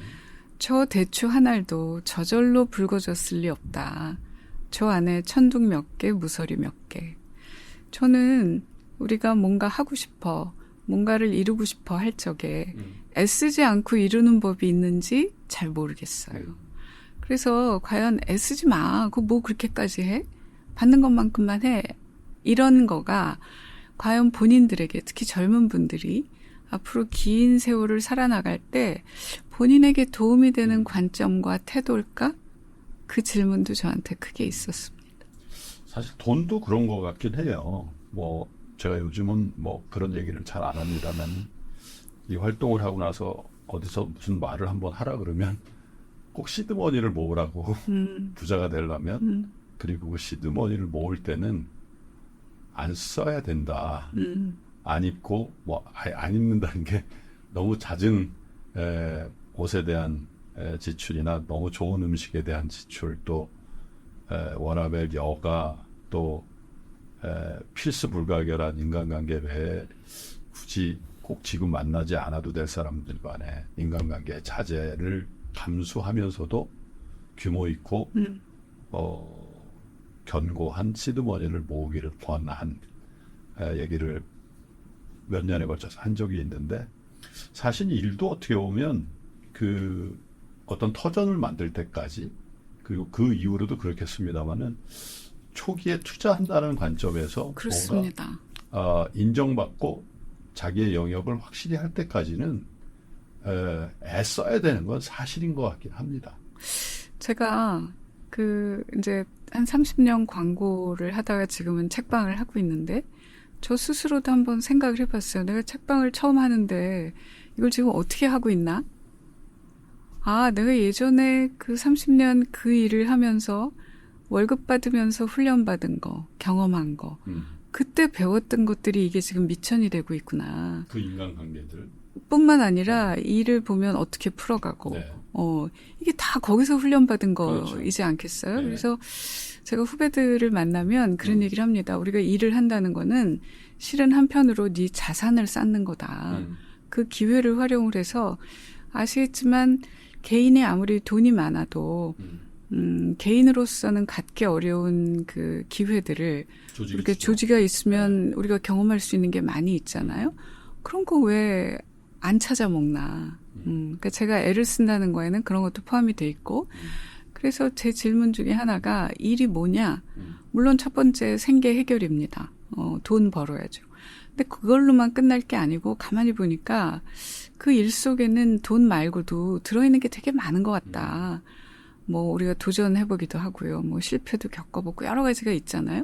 저 대추 한 알도 저절로 붉어졌을 리 없다. 저 안에 천둥 몇 개, 무서리 몇 개. 저는 우리가 뭔가 하고 싶어, 뭔가를 이루고 싶어 할 적에 애쓰지 않고 이루는 법이 있는지 잘 모르겠어요. 그래서 과연 애쓰지 마. 그거 뭐 그렇게까지 해? 받는 것만큼만 해. 이런 거가 과연 본인들에게 특히 젊은 분들이 앞으로 긴 세월을 살아나갈 때 본인에게 도움이 되는 관점과 태도일까? 그 질문도 저한테 크게 있었습니다. 사실 돈도 그런 것 같긴 해요. 뭐 제가 요즘은 뭐 그런 얘기를 잘 안 합니다만 이 활동을 하고 나서 어디서 무슨 말을 한번 하라 그러면 꼭 시드머니를 모으라고 부자가 되려면 그리고 그 시드머니를 모을 때는 안 써야 된다. 안 입고 뭐 안 입는다는 게 너무 잦은 옷에 대한 지출이나 너무 좋은 음식에 대한 지출 또 워라밸 여가 또 필수 불가결한 인간관계 외에 굳이 꼭 지금 만나지 않아도 될 사람들 간의 인간관계 자제를 감수하면서도 규모 있고 견고한 시드머니를 모으기를 권한 얘기를 몇 년에 걸쳐서 한 적이 있는데 사실 일도 어떻게 보면 그 어떤 터전을 만들 때까지 그리고 그 이후로도 그렇겠습니다만은 초기에 투자한다는 관점에서 그렇습니다. 뭔가 인정받고 자기의 영역을 확실히 할 때까지는 애써야 되는 건 사실인 것 같긴 합니다. 제가 이제 한 30년 광고를 하다가 지금은 책방을 하고 있는데 저 스스로도 한번 생각을 해봤어요. 내가 책방을 처음 하는데 이걸 지금 어떻게 하고 있나? 내가 예전에 그 30년 그 일을 하면서 월급 받으면서 훈련받은 거, 경험한 거, 그때 배웠던 것들이 이게 지금 미천이 되고 있구나. 그 인간관계들. 뿐만 아니라 일을 보면 어떻게 풀어가고, 이게 다 거기서 훈련받은 거이지 않겠어요? 네. 그래서 제가 후배들을 만나면 그런 얘기를 합니다. 우리가 일을 한다는 거는 실은 한편으로 네 자산을 쌓는 거다. 그 기회를 활용을 해서 아시겠지만 개인이 아무리 돈이 많아도 개인으로서는 갖기 어려운 그 기회들을 우리가 조지가 있으면 우리가 경험할 수 있는 게 많이 있잖아요. 그런 거 왜 안 찾아 먹나. 그러니까 제가 애를 쓴다는 거에는 그런 것도 포함이 돼 있고 그래서 제 질문 중에 하나가 일이 뭐냐? 물론 첫 번째 생계 해결입니다. 돈 벌어야죠. 근데 그걸로만 끝날 게 아니고 가만히 보니까 그 일 속에는 돈 말고도 들어있는 게 되게 많은 것 같다. 뭐 우리가 도전해보기도 하고요. 뭐 실패도 겪어보고 여러 가지가 있잖아요.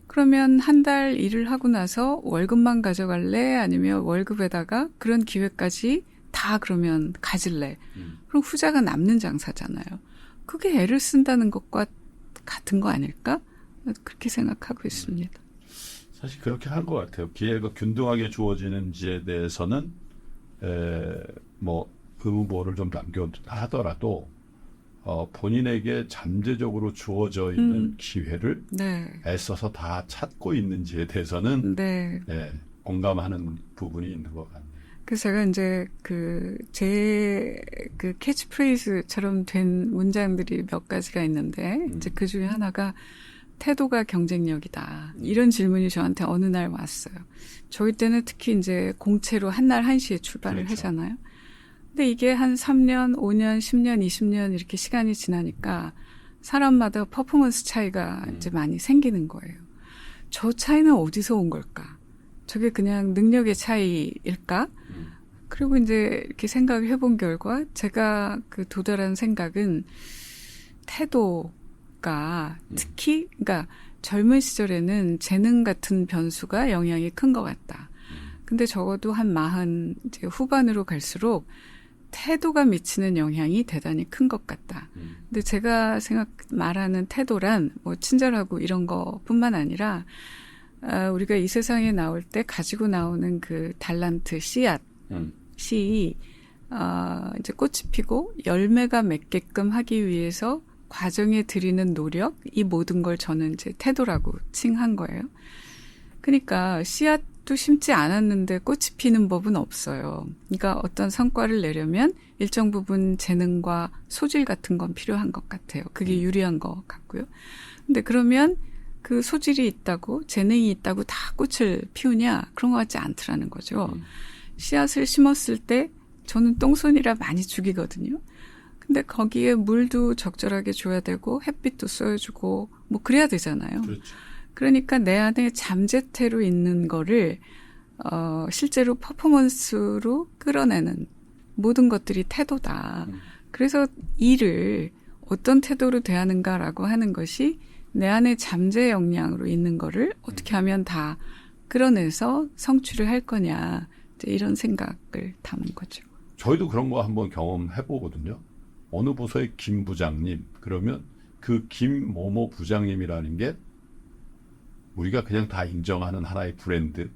그러면 한 달 일을 하고 나서 월급만 가져갈래? 아니면 월급에다가 그런 기회까지 다 그러면 가질래? 그럼 후자가 남는 장사잖아요. 그게 애를 쓴다는 것과 같은 거 아닐까? 그렇게 생각하고 있습니다. 사실 그렇게 한 것 같아요. 기회가 균등하게 주어지는지에 대해서는 뭐 의무보호를 좀 남겨하더라도 본인에게 잠재적으로 주어져 있는 기회를 네. 애써서 다 찾고 있는지에 대해서는 네. 공감하는 부분이 있는 것 같네요. 그래서 제가 이제 제 캐치프레이즈처럼 된 문장들이 몇 가지가 있는데 이제 그 중에 하나가 태도가 경쟁력이다. 이런 질문이 저한테 어느 날 왔어요. 저희 때는 특히 이제 공채로 한날 1시에 출발을 그렇죠. 하잖아요. 근데 이게 한 3년, 5년, 10년, 20년 이렇게 시간이 지나니까 사람마다 퍼포먼스 차이가 이제 많이 생기는 거예요. 저 차이는 어디서 온 걸까? 저게 그냥 능력의 차이일까? 그리고 이제 이렇게 생각을 해본 결과 제가 도달한 생각은 태도가 특히 그러니까 젊은 시절에는 재능 같은 변수가 영향이 큰 것 같다. 근데 적어도 한 40 이제 후반으로 갈수록 태도가 미치는 영향이 대단히 큰 것 같다. 근데 제가 말하는 태도란 뭐 친절하고 이런 거뿐만 아니라 우리가 이 세상에 나올 때 가지고 나오는 그 달란트 씨앗이 이제 꽃이 피고 열매가 맺게끔 하기 위해서 과정에 들이는 노력, 이 모든 걸 저는 이제 태도라고 칭한 거예요. 그러니까 씨앗도 심지 않았는데 꽃이 피는 법은 없어요. 그러니까 어떤 성과를 내려면 일정 부분 재능과 소질 같은 건 필요한 것 같아요. 그게 유리한 것 같고요. 근데 그러면 그 소질이 있다고 재능이 있다고 다 꽃을 피우냐? 그런 것 같지 않더라는 거죠. 씨앗을 심었을 때 저는 똥손이라 많이 죽이거든요. 근데 거기에 물도 적절하게 줘야 되고 햇빛도 쏘여주고 뭐 그래야 되잖아요. 그렇죠. 그러니까 내 안에 잠재태로 있는 거를 실제로 퍼포먼스로 끌어내는 모든 것들이 태도다. 그래서 일을 어떤 태도로 대하는가라고 하는 것이 내 안에 잠재 역량으로 있는 거를 어떻게 하면 다 끌어내서 성취를 할 거냐. 이제 이런 생각을 담은 거죠. 저희도 그런 거 한번 경험해 보거든요. 어느 부서의 김 부장님 그러면 그 김某某 부장님이라는 게 우리가 그냥 다 인정하는 하나의 브랜드.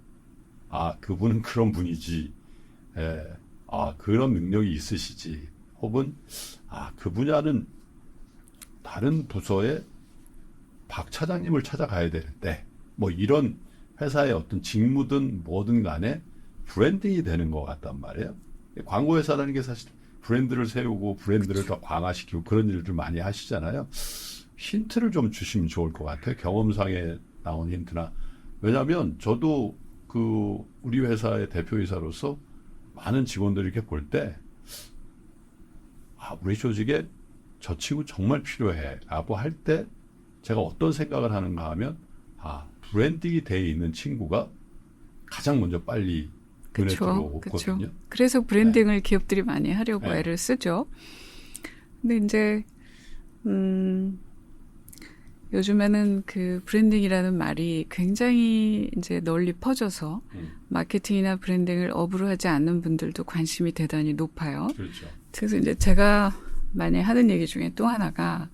아, 그분은 그런 분이지. 그런 능력이 있으시지. 혹은 그 분야는 다른 부서의 박 차장님을 찾아가야 되는데 뭐 이런 회사의 어떤 직무든 뭐든 간에 브랜딩이 되는 것 같단 말이에요. 광고 회사라는 게 사실 브랜드를 세우고 브랜드를 더 강화시키고 그런 일을 많이 하시잖아요. 힌트를 좀 주시면 좋을 것 같아요. 경험상에 나온 힌트나. 왜냐하면 저도 우리 회사의 대표이사로서 많은 직원들이 이렇게 볼 때 우리 조직에 저 친구 정말 필요해 라고 할 때 제가 어떤 생각을 하는가 하면 브랜딩이 돼 있는 친구가 가장 먼저 빨리 눈에 들어오거든요. 그쵸. 그래서 브랜딩을 기업들이 많이 하려고 애를 쓰죠. 근데 이제 요즘에는 그 브랜딩이라는 말이 굉장히 이제 널리 퍼져서 마케팅이나 브랜딩을 업으로 하지 않는 분들도 관심이 대단히 높아요. 그렇죠. 그래서 이제 제가 많이 하는 얘기 중에 또 하나가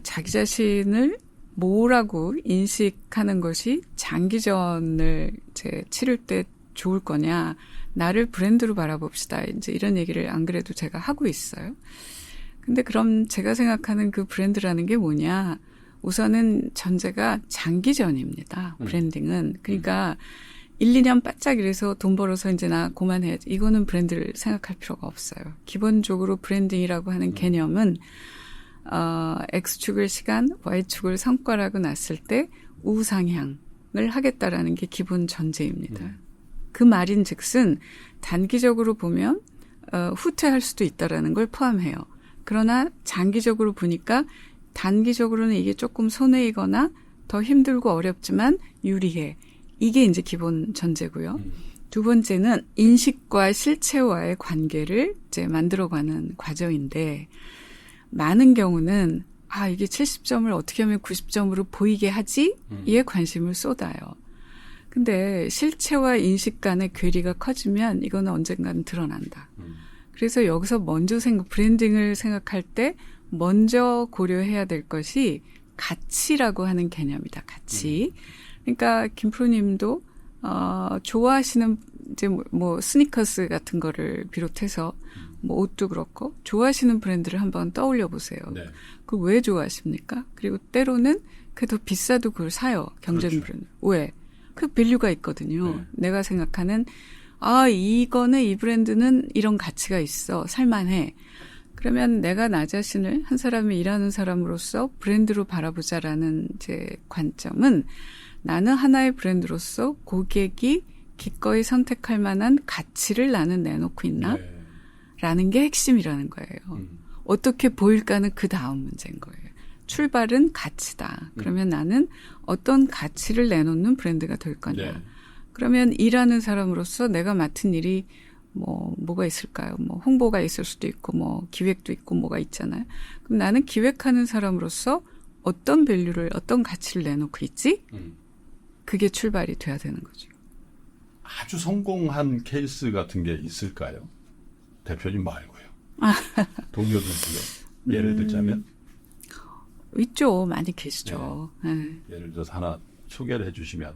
자기 자신을 뭐라고 인식하는 것이 장기전을 이제 치를 때 좋을 거냐, 나를 브랜드로 바라봅시다. 이제 이런 얘기를 안 그래도 제가 하고 있어요. 근데 그럼 제가 생각하는 그 브랜드라는 게 뭐냐? 우선은 전제가 장기전입니다. 브랜딩은. 그러니까 1, 2년 바짝 이래서 돈 벌어서 이제 나 그만해야지. 이거는 브랜드를 생각할 필요가 없어요. 기본적으로 브랜딩이라고 하는 개념은 X축을 시간, Y축을 성과라고 놨을 때 우상향을 하겠다라는 게 기본 전제입니다. 그 말인 즉슨 단기적으로 보면 후퇴할 수도 있다라는 걸 포함해요. 그러나 장기적으로 보니까 단기적으로는 이게 조금 손해이거나 더 힘들고 어렵지만 유리해. 이게 이제 기본 전제고요. 두 번째는 인식과 실체와의 관계를 이제 만들어가는 과정인데 많은 경우는 이게 70점을 어떻게 하면 90점으로 보이게 하지? 이에 관심을 쏟아요. 근데 실체와 인식 간의 괴리가 커지면 이거는 언젠가는 드러난다. 그래서 여기서 먼저 브랜딩을 생각할 때 먼저 고려해야 될 것이 가치라고 하는 개념이다. 가치. 그러니까 김프로님도 좋아하시는 이제 뭐 스니커스 같은 거를 비롯해서 뭐 옷도 그렇고 좋아하시는 브랜드를 한번 떠올려 보세요. 네. 그 왜 좋아하십니까? 그리고 때로는 그게 더 비싸도 그걸 사요. 경쟁 그렇죠. 브랜드. 왜? 그 밸류가 있거든요. 네. 내가 생각하는 이거는 이 브랜드는 이런 가치가 있어. 살만해. 그러면 내가 나 자신을 한 사람이 일하는 사람으로서 브랜드로 바라보자라는 제 관점은 나는 하나의 브랜드로서 고객이 기꺼이 선택할 만한 가치를 나는 내놓고 있나? 네. 라는 게 핵심이라는 거예요. 어떻게 보일까는 그 다음 문제인 거예요. 출발은 가치다. 그러면 나는 어떤 가치를 내놓는 브랜드가 될 거냐. 네. 그러면 일하는 사람으로서 내가 맡은 일이 뭐가 있을까요? 뭐 홍보가 있을 수도 있고 뭐 기획도 있고 뭐가 있잖아요. 그럼 나는 기획하는 사람으로서 어떤 밸류를 어떤 가치를 내놓고 있지? 그게 출발이 돼야 되는 거죠. 아주 성공한 케이스 같은 게 있을까요? 대표님 말고요. 동료들 중에 예를 들자면 있죠. 많이 계시죠. 네. 예를 들어서 하나 소개를 해주시면.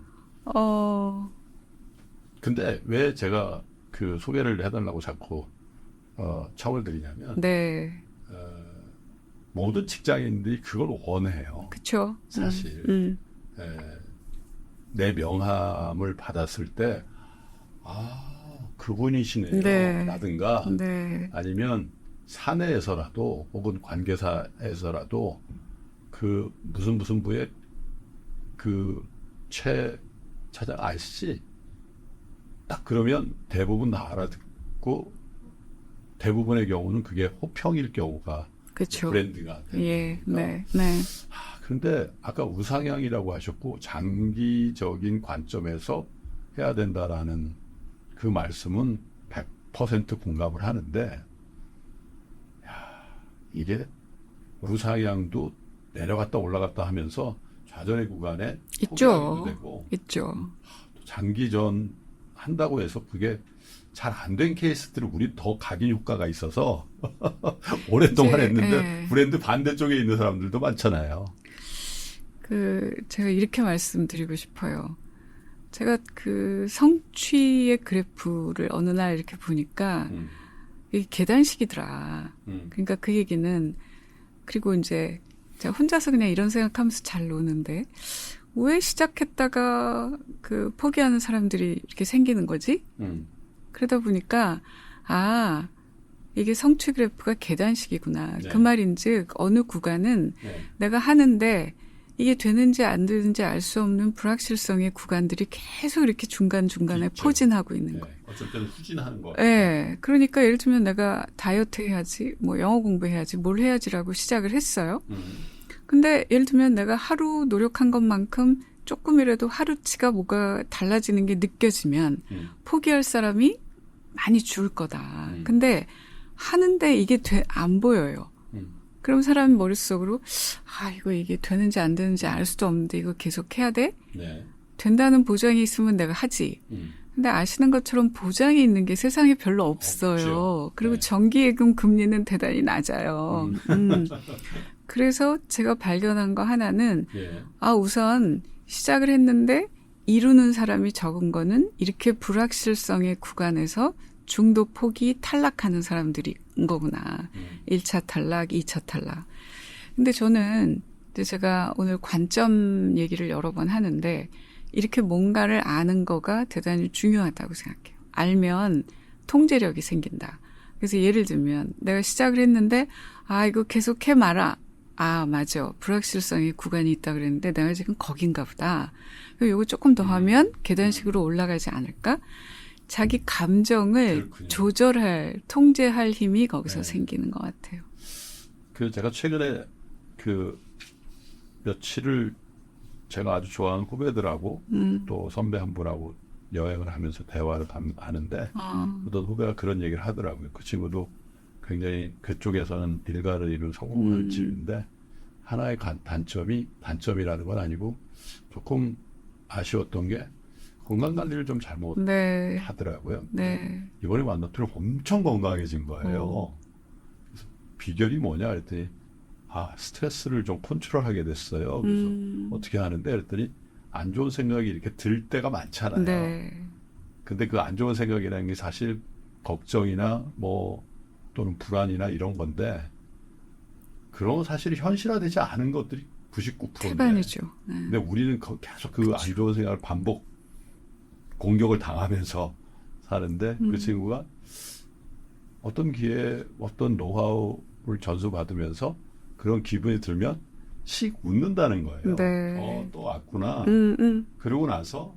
근데 왜 제가 그 소개를 해달라고 자꾸 차원을 드리냐면 네. 모든 직장인들이 그걸 원해요. 그렇죠. 사실 내 명함을 받았을 때 그분이시네요. 네. 라든가 네. 아니면 사내에서라도 혹은 관계사에서라도 그 무슨 부의 그 최 차장 아저씨 딱 그러면 대부분 다 알아듣고 대부분의 경우는 그게 호평일 경우가 그렇죠. 브랜드가 되는 예. 거니까. 네. 네. 그런데 아까 우상향이라고 하셨고 장기적인 관점에서 해야 된다라는 그 말씀은 100% 공감을 하는데 이게 우상향도 내려갔다 올라갔다 하면서 좌절의 구간에 있죠. 되고 있죠. 또 장기전 한다고 해서 그게 잘 안 된 케이스들을 우리 더 각인 효과가 있어서 오랫동안 이제, 했는데 예. 브랜드 반대쪽에 있는 사람들도 많잖아요. 제가 이렇게 말씀드리고 싶어요. 제가 그 성취의 그래프를 어느 날 이렇게 보니까 이게 계단식이더라. 그러니까 그 얘기는 그리고 이제 제가 혼자서 그냥 이런 생각하면서 잘 노는데 왜 시작했다가 그 포기하는 사람들이 이렇게 생기는 거지? 그러다 보니까 이게 성취 그래프가 계단식이구나. 네. 그 말인즉 어느 구간은 네. 내가 하는데 이게 되는지 안 되는지 알 수 없는 불확실성의 구간들이 계속 이렇게 중간중간에 있죠. 포진하고 있는 네. 거예요. 어쩔 때는 후진하는 거. 네. 그러니까 예를 들면 내가 다이어트 해야지, 뭐 영어 공부해야지, 뭘 해야지라고 시작을 했어요. 근데 예를 들면 내가 하루 노력한 것만큼 조금이라도 하루치가 뭐가 달라지는 게 느껴지면 포기할 사람이 많이 줄 거다. 근데 하는데 이게 안 보여요. 그럼 사람이 머릿속으로 이게 되는지 안 되는지 알 수도 없는데 이거 계속 해야 돼? 네. 된다는 보장이 있으면 내가 하지. 근데 아시는 것처럼 보장이 있는 게 세상에 별로 없어요. 없죠. 그리고 네. 정기예금 금리는 대단히 낮아요. 그래서 제가 발견한 거 하나는 예. 우선 시작을 했는데 이루는 사람이 적은 거는 이렇게 불확실성의 구간에서 중도 포기 탈락하는 사람들인 거구나. 1차 탈락, 2차 탈락. 근데 저는 이제 제가 오늘 관점 얘기를 여러 번 하는데 이렇게 뭔가를 아는 거가 대단히 중요하다고 생각해요. 알면 통제력이 생긴다. 그래서 예를 들면 내가 시작을 했는데 이거 계속 해 마라. 맞아. 불확실성의 구간이 있다 그랬는데 내가 지금 거긴가 보다. 이거 조금 더 하면 계단식으로 올라가지 않을까? 자기 감정을 그렇군요. 조절할, 통제할 힘이 거기서 생기는 것 같아요. 제가 최근에 며칠을 제가 아주 좋아하는 후배들하고 또 선배 한 분하고 여행을 하면서 대화를 하는데 어떤 후배가 그런 얘기를 하더라고요. 그 친구도 굉장히 그쪽에서는 일가를 이룬 성공을 지는데 하나의 단점이라는 건 아니고 조금 아쉬웠던 게 건강관리를 좀 잘못 네. 하더라고요. 네. 이번에 만났더니 엄청 건강해진 거예요. 그래서 비결이 뭐냐 그랬더니 스트레스를 좀 컨트롤하게 됐어요. 그래서 어떻게 하는데 그랬더니 안 좋은 생각이 이렇게 들 때가 많잖아요. 네. 근데 그 안 좋은 생각이라는 게 사실 걱정이나 뭐 또는 불안이나 이런 건데 그런 건 사실 현실화되지 않은 것들이 99%인데. 태반이죠. 네. 근데 우리는 계속 그 안 좋은 생각을 반복 공격을 당하면서 사는데 그 친구가 어떤 기회에 어떤 노하우를 전수받으면서 그런 기분이 들면 씩 웃는다는 거예요. 네. 또 왔구나. 음. 그러고 나서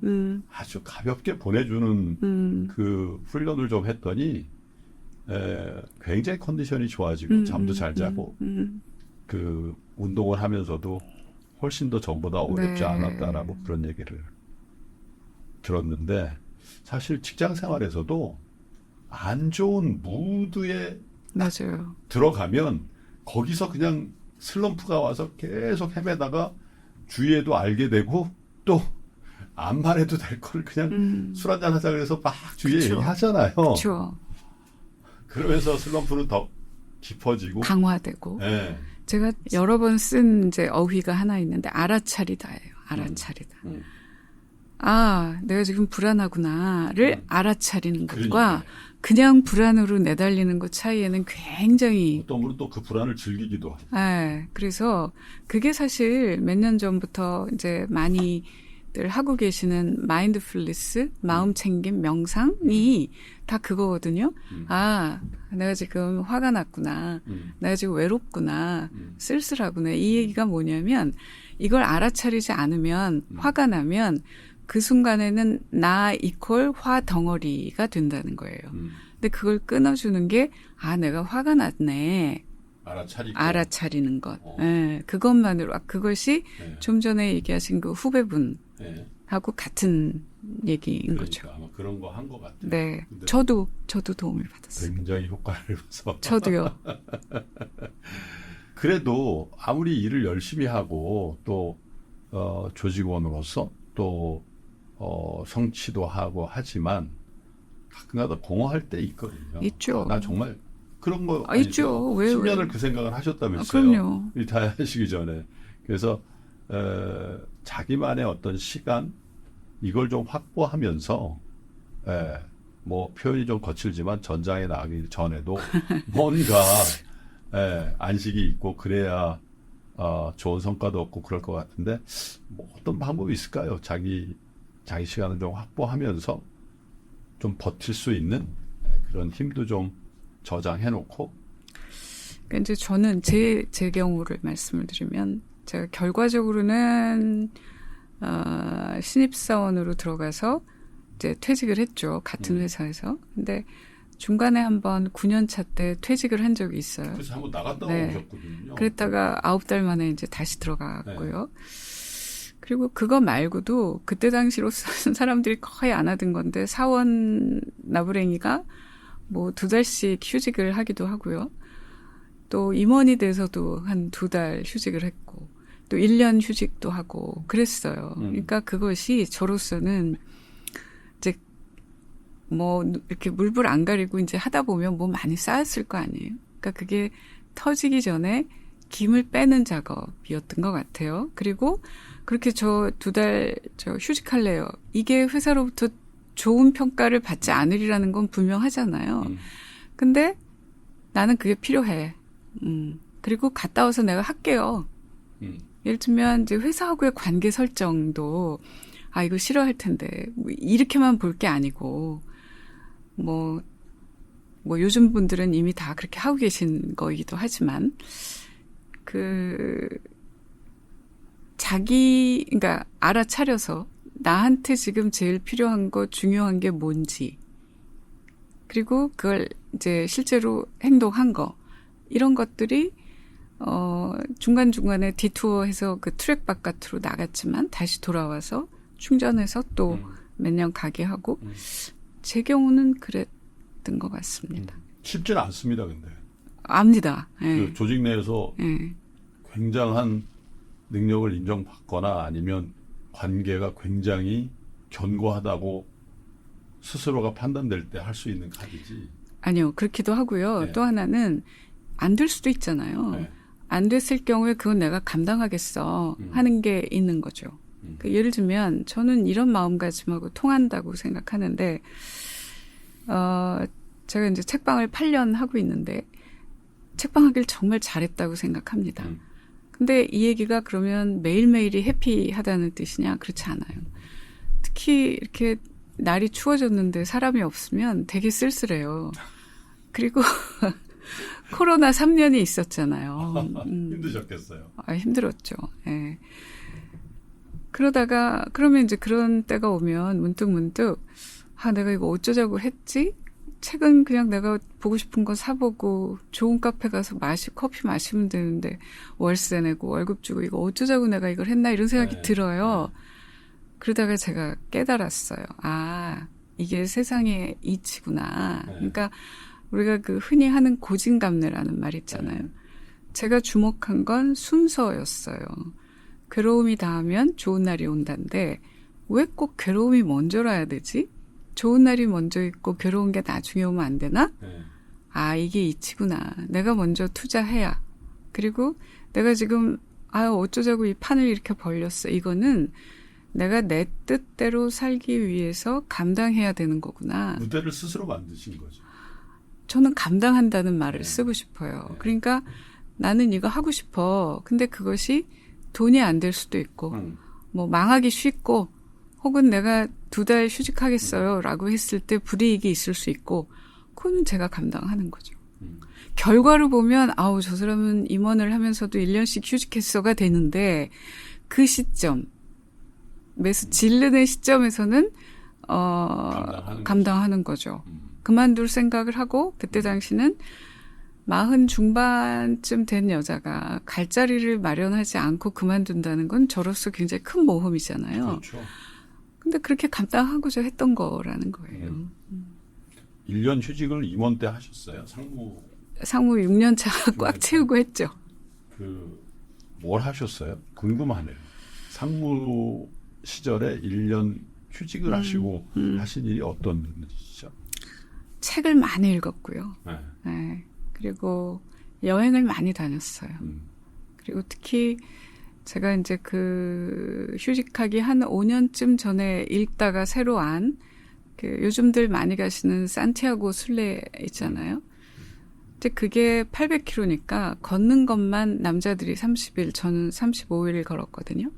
아주 가볍게 보내주는 그 훈련을 좀 했더니 굉장히 컨디션이 좋아지고 잠도 잘 자고 그 운동을 하면서도 훨씬 더 전보다 어렵지 네. 않았다라고 그런 얘기를 들었는데 사실 직장 생활에서도 안 좋은 무드에 맞아요. 들어가면 거기서 그냥 슬럼프가 와서 계속 헤매다가 주위에도 알게 되고 또 안 말해도 될 거를 그냥 술 한잔 하자 그래서 막 주위에 그쵸. 얘기하잖아요. 그렇죠. 그러면서 슬럼프는 더 깊어지고 강화되고. 예. 제가 여러 번 쓴 이제 어휘가 하나 있는데 알아차리다예요. 알아차리다. 내가 지금 불안하구나를 알아차리는 것과 그러니까요. 그냥 불안으로 내달리는 것 차이에는 굉장히 어떤 분은 또 그 불안을 즐기기도 하고. 그래서 그게 사실 몇 년 전부터 이제 많이들 하고 계시는 마인드풀니스, 마음 챙김, 명상이 다 그거거든요. 내가 지금 화가 났구나. 내가 지금 외롭구나. 쓸쓸하구나. 이 얘기가 뭐냐면 이걸 알아차리지 않으면 화가 나면 그 순간에는 나 이퀄 화 덩어리가 된다는 거예요. 근데 그걸 끊어주는 게 내가 화가 났네. 알아차리는 것. 그것만으로 그것이 좀 전에 얘기하신 그 후배분하고 같은 얘기인 거죠. 아마 그런 거 한 것 같아요. 네, 저도 도움을 받았어요. 굉장히 효과를 봐서. 저도요. 그래도 아무리 일을 열심히 하고 또 조직원으로서 또 성취도 하고 하지만 가끔가다 공허할 때 있거든요. 있죠. 나 정말 그런 거 있죠. 왜 10년을 그 생각을 하셨다면서요. 그럼요. 리타이어 하시기 전에. 그래서 자기만의 어떤 시간 이걸 좀 확보하면서 뭐 표현이 좀 거칠지만 전장에 나가기 전에도 뭔가 안식이 있고 그래야 좋은 성과도 얻고 그럴 것 같은데 뭐 어떤 방법이 있을까요? 자기 시간을 좀 확보하면서 좀 버틸 수 있는 그런 힘도 좀 저장해놓고. 그러니까 이제 저는 제 경우를 말씀을 드리면 제가 결과적으로는 신입사원으로 들어가서 이제 퇴직을 했죠. 같은 회사에서. 근데 중간에 한번 9년 차 때 퇴직을 한 적이 있어요. 그래서 한번 나갔다 오셨거든요. 그랬다가 9달 만에 이제 다시 들어갔고요. 그리고 그거 말고도 그때 당시로서는 사람들이 거의 안 하던 건데 사원 나부랭이가 뭐 2달씩 휴직을 하기도 하고요. 또 임원이 돼서도 한 2달 휴직을 했고 또 1년 휴직도 하고 그랬어요. 그러니까 그것이 저로서는 이제 뭐 이렇게 물불 안 가리고 이제 하다 보면 뭐 많이 쌓였을 거 아니에요. 그러니까 그게 터지기 전에 김을 빼는 작업이었던 것 같아요. 그리고 그렇게 저 2달 휴직할래요. 이게 회사로부터 좋은 평가를 받지 않으리라는 건 분명하잖아요. 근데 나는 그게 필요해. 그리고 갔다 와서 내가 할게요. 예를 들면 이제 회사하고의 관계 설정도 이거 싫어할 텐데 뭐 이렇게만 볼 게 아니고 뭐 요즘 분들은 이미 다 그렇게 하고 계신 거이기도 하지만 그러니까 알아차려서 나한테 지금 제일 필요한 거 중요한 게 뭔지 그리고 그걸 이제 실제로 행동한 거 이런 것들이 중간중간에 디투어해서 그 트랙 바깥으로 나갔지만 다시 돌아와서 충전해서 또 몇 년 가게 하고 제 경우는 그랬던 것 같습니다. 쉽지는 않습니다. 근데 압니다. 그 조직 내에서 굉장한 능력을 인정받거나 아니면 관계가 굉장히 견고하다고 스스로가 판단될 때 할 수 있는 카드지. 아니요. 그렇기도 하고요. 또 하나는 안 될 수도 있잖아요. 안 됐을 경우에 그건 내가 감당하겠어 하는 게 있는 거죠. 그러니까 예를 들면 저는 이런 마음가짐하고 통한다고 생각하는데 제가 이제 책방을 8년 하고 있는데 책방 하길 정말 잘했다고 생각합니다. 근데 이 얘기가 그러면 매일매일이 해피하다는 뜻이냐? 그렇지 않아요. 특히 이렇게 날이 추워졌는데 사람이 없으면 되게 쓸쓸해요. 그리고 코로나 3년이 있었잖아요. 힘드셨겠어요. 힘들었죠. 예. 그러면 이제 그런 때가 오면 문득, 내가 이거 어쩌자고 했지? 책은 그냥 내가 보고 싶은 거 사보고 좋은 카페 가서 커피 마시면 되는데 월세 내고 월급 주고 이거 어쩌자고 내가 이걸 했나 이런 생각이 들어요. 그러다가 제가 깨달았어요. 이게 세상의 이치구나. 그러니까 우리가 그 흔히 하는 고진감래라는 말 있잖아요. 제가 주목한 건 순서였어요. 괴로움이 닿으면 좋은 날이 온다는데 왜 꼭 괴로움이 먼저라야 되지? 좋은 날이 먼저 있고 괴로운 게 나중에 오면 안 되나? 이게 이치구나. 내가 먼저 투자해야. 그리고 내가 지금 어쩌자고 이 판을 이렇게 벌렸어. 이거는 내가 내 뜻대로 살기 위해서 감당해야 되는 거구나. 무대를 스스로 만드신 거죠. 저는 감당한다는 말을 쓰고 싶어요. 그러니까 나는 이거 하고 싶어. 근데 그것이 돈이 안 될 수도 있고 뭐 망하기 쉽고 혹은 내가 2달 휴직하겠어요 라고 했을 때 불이익이 있을 수 있고 그거는 제가 감당하는 거죠. 결과로 보면 저 사람은 임원을 하면서도 1년씩 휴직했어가 되는데 그 시점 매수 질르는 시점에서는 감당하는 거죠. 그만둘 생각을 하고 그때 당시는 40 중반쯤 된 여자가 갈 자리를 마련하지 않고 그만둔다는 건 저로서 굉장히 큰 모험이잖아요. 그렇죠. 근데 그렇게 감당하고자 했던 거라는 거예요. 1년 휴직을 임원 때 하셨어요? 상무 6년 차 꽉 채우고 했죠. 뭘 하셨어요? 궁금하네요. 상무 시절에 1년 휴직을 하시고 하신 일이 어떤 일이시죠? 책을 많이 읽었고요. 네. 그리고 여행을 많이 다녔어요. 그리고 특히 제가 이제 휴직하기 한 5년쯤 전에 읽다가 새로 요즘들 많이 가시는 산티아고 순례 있잖아요. 근데 그게 800km니까 걷는 것만 남자들이 30일, 저는 35일 걸었거든요.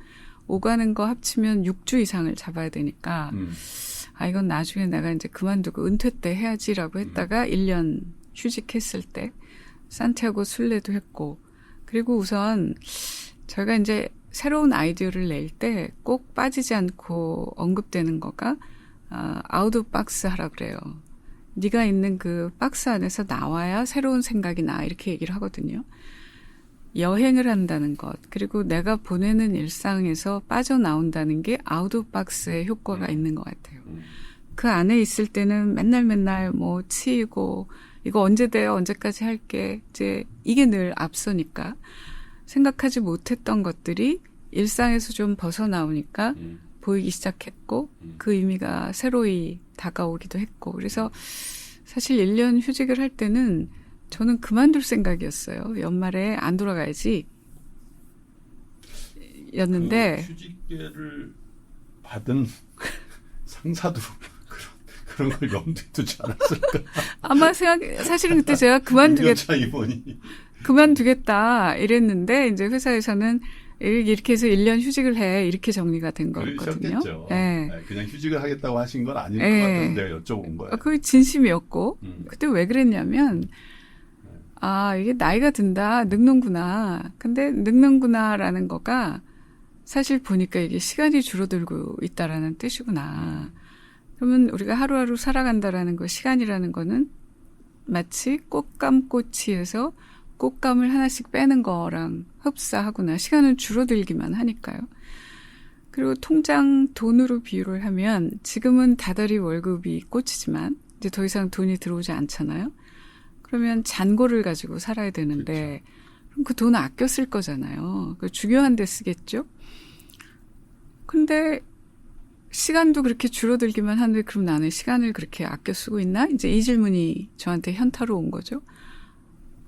오가는 거 합치면 6주 이상을 잡아야 되니까 이건 나중에 내가 이제 그만두고 은퇴 때 해야지라고 했다가 1년 휴직했을 때 산티아고 순례도 했고 그리고 우선 저희가 이제 새로운 아이디어를 낼 때 꼭 빠지지 않고 언급되는 거가 아웃 오브 박스 하라 그래요. 네가 있는 그 박스 안에서 나와야 새로운 생각이 나 이렇게 얘기를 하거든요. 여행을 한다는 것 그리고 내가 보내는 일상에서 빠져나온다는 게 아웃 오브 박스의 효과가 있는 것 같아요. 그 안에 있을 때는 맨날 뭐 치이고 이거 언제 돼요? 언제까지 할게? 이제 이게 늘 앞서니까 생각하지 못했던 것들이 일상에서 좀 벗어나오니까 보이기 시작했고 그 의미가 새로이 다가오기도 했고 그래서 사실 1년 휴직을 할 때는 저는 그만둘 생각이었어요. 연말에 안 돌아가야지 였는데 휴직계를 받은 상사도 그런 걸 염두에 두지 않았을까? 아마 사실은 그때 제가 그만두겠다 이랬는데 이제 회사에서는 이렇게 해서 1년 휴직을 해 이렇게 정리가 된 거였거든요. 네. 그냥 휴직을 하겠다고 하신 건 아닐 것 같은데 여쭤본 거예요. 그게 진심이었고 그때 왜 그랬냐면 이게 나이가 든다 늙는구나. 근데 늙는구나라는 거가 사실 보니까 이게 시간이 줄어들고 있다라는 뜻이구나. 그러면 우리가 하루하루 살아간다라는 거 시간이라는 거는 마치 꽃감꽃이에서 꽃감을 하나씩 빼는 거랑 흡사하구나. 시간은 줄어들기만 하니까요. 그리고 통장 돈으로 비유를 하면 지금은 다달이 월급이 꽃이지만 이제 더 이상 돈이 들어오지 않잖아요. 그러면 잔고를 가지고 살아야 되는데 그럼 그 돈을 아껴 쓸 거잖아요. 중요한 데 쓰겠죠. 근데 시간도 그렇게 줄어들기만 하는데 그럼 나는 시간을 그렇게 아껴 쓰고 있나? 이제 이 질문이 저한테 현타로 온 거죠.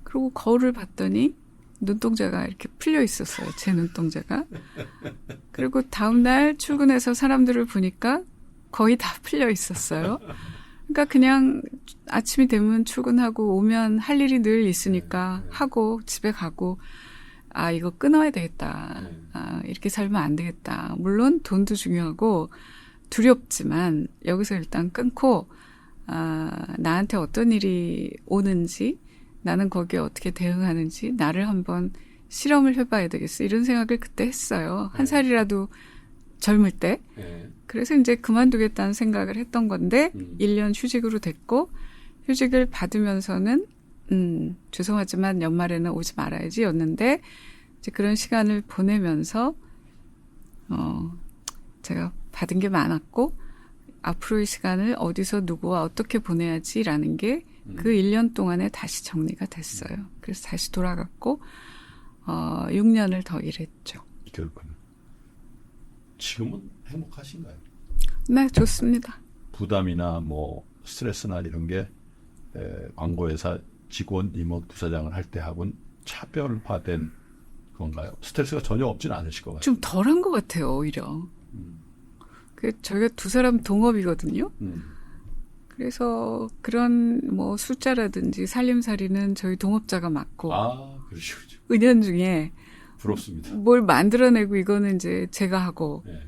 그리고 거울을 봤더니 눈동자가 이렇게 풀려 있었어요. 제 눈동자가. 그리고 다음날 출근해서 사람들을 보니까 거의 다 풀려 있었어요. 그러니까 그냥 아침이 되면 출근하고 오면 할 일이 늘 있으니까 하고 집에 가고 아 이거 끊어야 되겠다. 아 이렇게 살면 안 되겠다. 물론 돈도 중요하고 두렵지만 여기서 일단 끊고 아 나한테 어떤 일이 오는지 나는 거기에 어떻게 대응하는지 나를 한번 실험을 해봐야 되겠어. 이런 생각을 그때 했어요. 한 살이라도 젊을 때. 그래서 이제 그만두겠다는 생각을 했던 건데 1년 휴직으로 됐고 휴직을 받으면서는 죄송하지만 연말에는 오지 말아야지 였는데 이제 그런 시간을 보내면서 제가 받은 게 많았고 앞으로의 시간을 어디서 누구와 어떻게 보내야지라는 게 그 1년 동안에 다시 정리가 됐어요. 그래서 다시 돌아갔고 6년을 더 일했죠. 그렇군요. 지금은 행복하신가요? 네, 좋습니다. 부담이나 뭐 스트레스나 이런 게 광고회사 직원 임원 부사장을 할 때 하고는 차별화된 건가요? 스트레스가 전혀 없지는 않으실 것 같아요. 좀 덜한 것 같아요, 오히려. 저희가 두 사람 동업이거든요. 그래서 그런 뭐 숫자라든지 살림살이는 저희 동업자가 맡고 그러시군요. 은연중에 부럽습니다. 뭘 만들어내고 이거는 이제 제가 하고 네.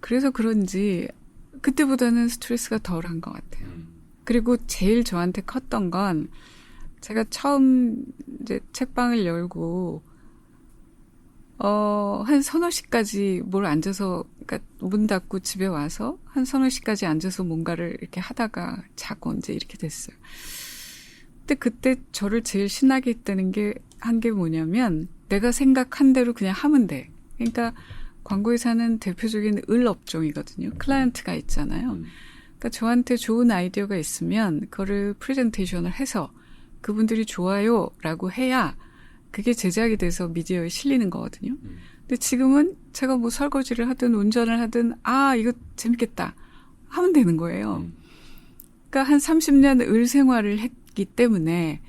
그래서 그런지 그때보다는 스트레스가 덜한 것 같아요. 그리고 제일 저한테 컸던 건 제가 처음 이제 책방을 열고 한 서너 시까지 뭘 앉아서 그러니까 문 닫고 집에 와서 한 서너 시까지 앉아서 뭔가를 이렇게 하다가 자고 이제 이렇게 됐어요. 근데 그때 저를 제일 신나게 했다는 게 한 게 뭐냐면 내가 생각한 대로 그냥 하면 돼. 그러니까 광고회사는 대표적인 을 업종이거든요. 클라이언트가 있잖아요. 그러니까 저한테 좋은 아이디어가 있으면 그거를 프레젠테이션을 해서 그분들이 좋아요라고 해야 그게 제작이 돼서 미디어에 실리는 거거든요. 근데 지금은 제가 뭐 설거지를 하든 운전을 하든 이거 재밌겠다 하면 되는 거예요. 그러니까 한 30년 을 생활을 했기 때문에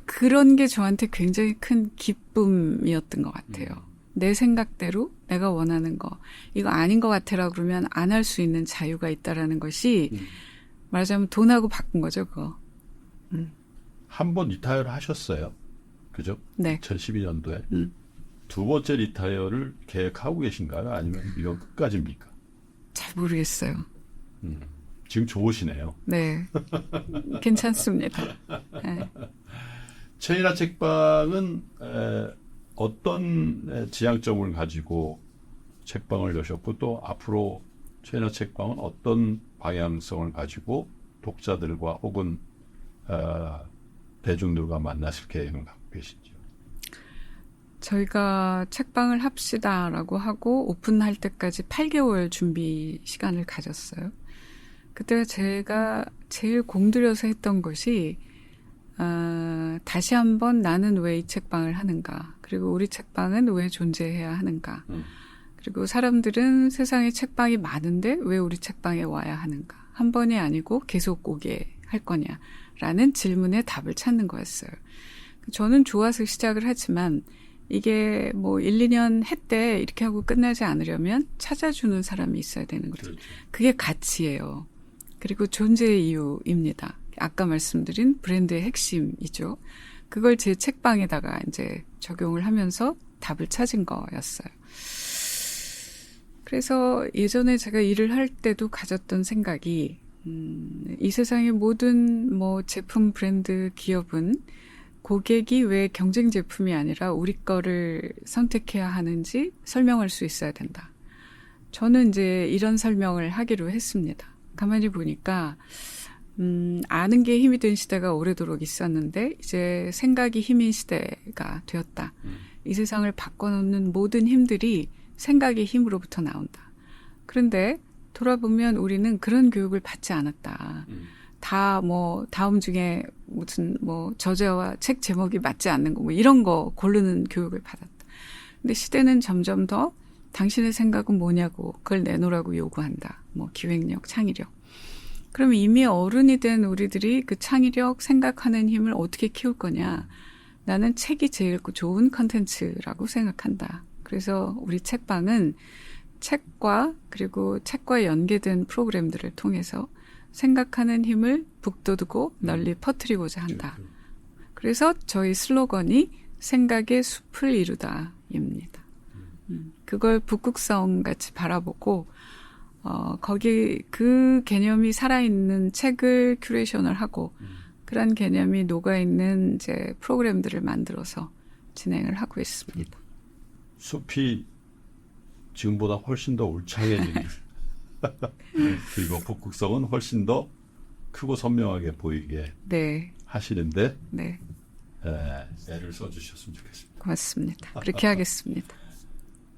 그런 게 저한테 굉장히 큰 기쁨이었던 것 같아요. 내 생각대로 내가 원하는 거 이거 아닌 것 같아라 그러면 안 할 수 있는 자유가 있다라는 것이 말하자면 돈하고 바꾼 거죠. 그거. 한 번 리타이어를 하셨어요. 그죠? 네. 2012년도에. 두 번째 리타이어를 계획하고 계신가요? 아니면 이거 끝까지입니까? 잘 모르겠어요. 지금 좋으시네요. 네. 괜찮습니다. 네. 최인아 책방은 어떤 지향점을 가지고 책방을 여셨고 또 앞으로 최인아 책방은 어떤 방향성을 가지고 독자들과 혹은 대중들과 만나실 계획을 갖고 계신지요? 저희가 책방을 합시다라고 하고 오픈할 때까지 8개월 준비 시간을 가졌어요. 그때 제가 제일 공들여서 했던 것이 다시 한번 나는 왜 이 책방을 하는가, 그리고 우리 책방은 왜 존재해야 하는가, 그리고 사람들은 세상에 책방이 많은데 왜 우리 책방에 와야 하는가, 한 번이 아니고 계속 오게 할 거냐라는 질문에 답을 찾는 거였어요. 저는 좋아서 시작을 하지만 이게 뭐 1, 2년 했대 이렇게 하고 끝나지 않으려면 찾아주는 사람이 있어야 되는 거죠. 그렇죠. 그게 가치예요. 그리고 존재의 이유입니다. 아까 말씀드린 브랜드의 핵심이죠. 그걸 제 책방에다가 이제 적용을 하면서 답을 찾은 거였어요. 그래서 예전에 제가 일을 할 때도 가졌던 생각이 이 세상의 모든 뭐 제품, 브랜드, 기업은 고객이 왜 경쟁 제품이 아니라 우리 거를 선택해야 하는지 설명할 수 있어야 된다. 저는 이제 이런 설명을 하기로 했습니다. 가만히 보니까 아는 게 힘이 된 시대가 오래도록 있었는데 이제 생각이 힘인 시대가 되었다. 이 세상을 바꿔놓는 모든 힘들이 생각의 힘으로부터 나온다. 그런데 돌아보면 우리는 그런 교육을 받지 않았다. 다 뭐 다음 중에 무슨 뭐 저자와 책 제목이 맞지 않는 거 뭐 이런 거 고르는 교육을 받았다. 근데 시대는 점점 더 당신의 생각은 뭐냐고 그걸 내놓으라고 요구한다. 뭐 기획력, 창의력. 그러면 이미 어른이 된 우리들이 그 창의력, 생각하는 힘을 어떻게 키울 거냐. 나는 책이 제일 좋은 컨텐츠라고 생각한다. 그래서 우리 책방은 책과 그리고 책과 연계된 프로그램들을 통해서 생각하는 힘을 북돋우고 널리 퍼뜨리고자 한다. 그래서 저희 슬로건이 생각의 숲을 이루다입니다. 그걸 북극성 같이 바라보고 거기 그 개념이 살아있는 책을 큐레이션을 하고 그런 개념이 녹아있는 이제 프로그램들을 만들어서 진행을 하고 있습니다. 숲이 지금보다 훨씬 더 울창해지는 그리고 북극성은 훨씬 더 크고 선명하게 보이게 네, 하시는데 네, 애를 써주셨으면 좋겠습니다. 고맙습니다. 그렇게 하겠습니다.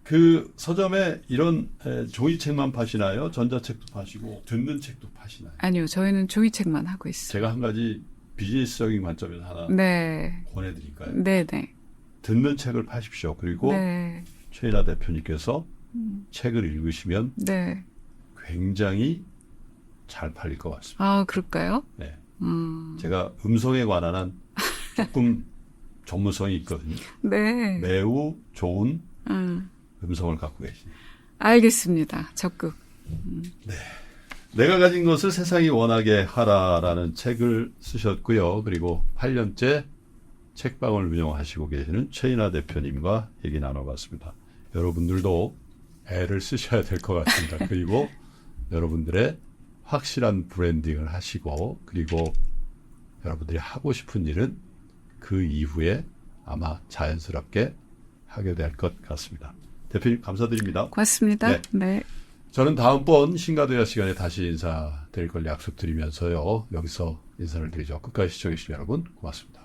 그 서점에 이런 종이책만 파시나요? 전자책도 파시고 듣는 책도 파시나요? 아니요, 저희는 종이책만 하고 있어요. 제가 한 가지 비즈니스적인 관점에서 하나 네, 권해드릴까요? 네, 네, 듣는 책을 파십시오. 그리고 네, 최인하 대표님께서 책을 읽으시면 네. 굉장히 잘 팔릴 것 같습니다. 아, 그럴까요? 네. 제가 음성에 관한 한 조금 전문성이 있거든요. 네. 매우 좋은 음성을 갖고 계십니다. 알겠습니다. 적극. 내가 가진 것을 세상이 원하게 하라라는 책을 쓰셨고요. 그리고 8년째 책방을 운영하시고 계시는 최인하 대표님과 얘기 나눠봤습니다. 여러분들도 애를 쓰셔야 될 것 같습니다. 그리고 여러분들의 확실한 브랜딩을 하시고 그리고 여러분들이 하고 싶은 일은 그 이후에 아마 자연스럽게 하게 될 것 같습니다. 대표님 감사드립니다. 고맙습니다. 네. 네. 저는 다음번 신가도야 시간에 다시 인사드릴 걸 약속드리면서요. 여기서 인사를 드리죠. 끝까지 시청해주신 여러분 고맙습니다.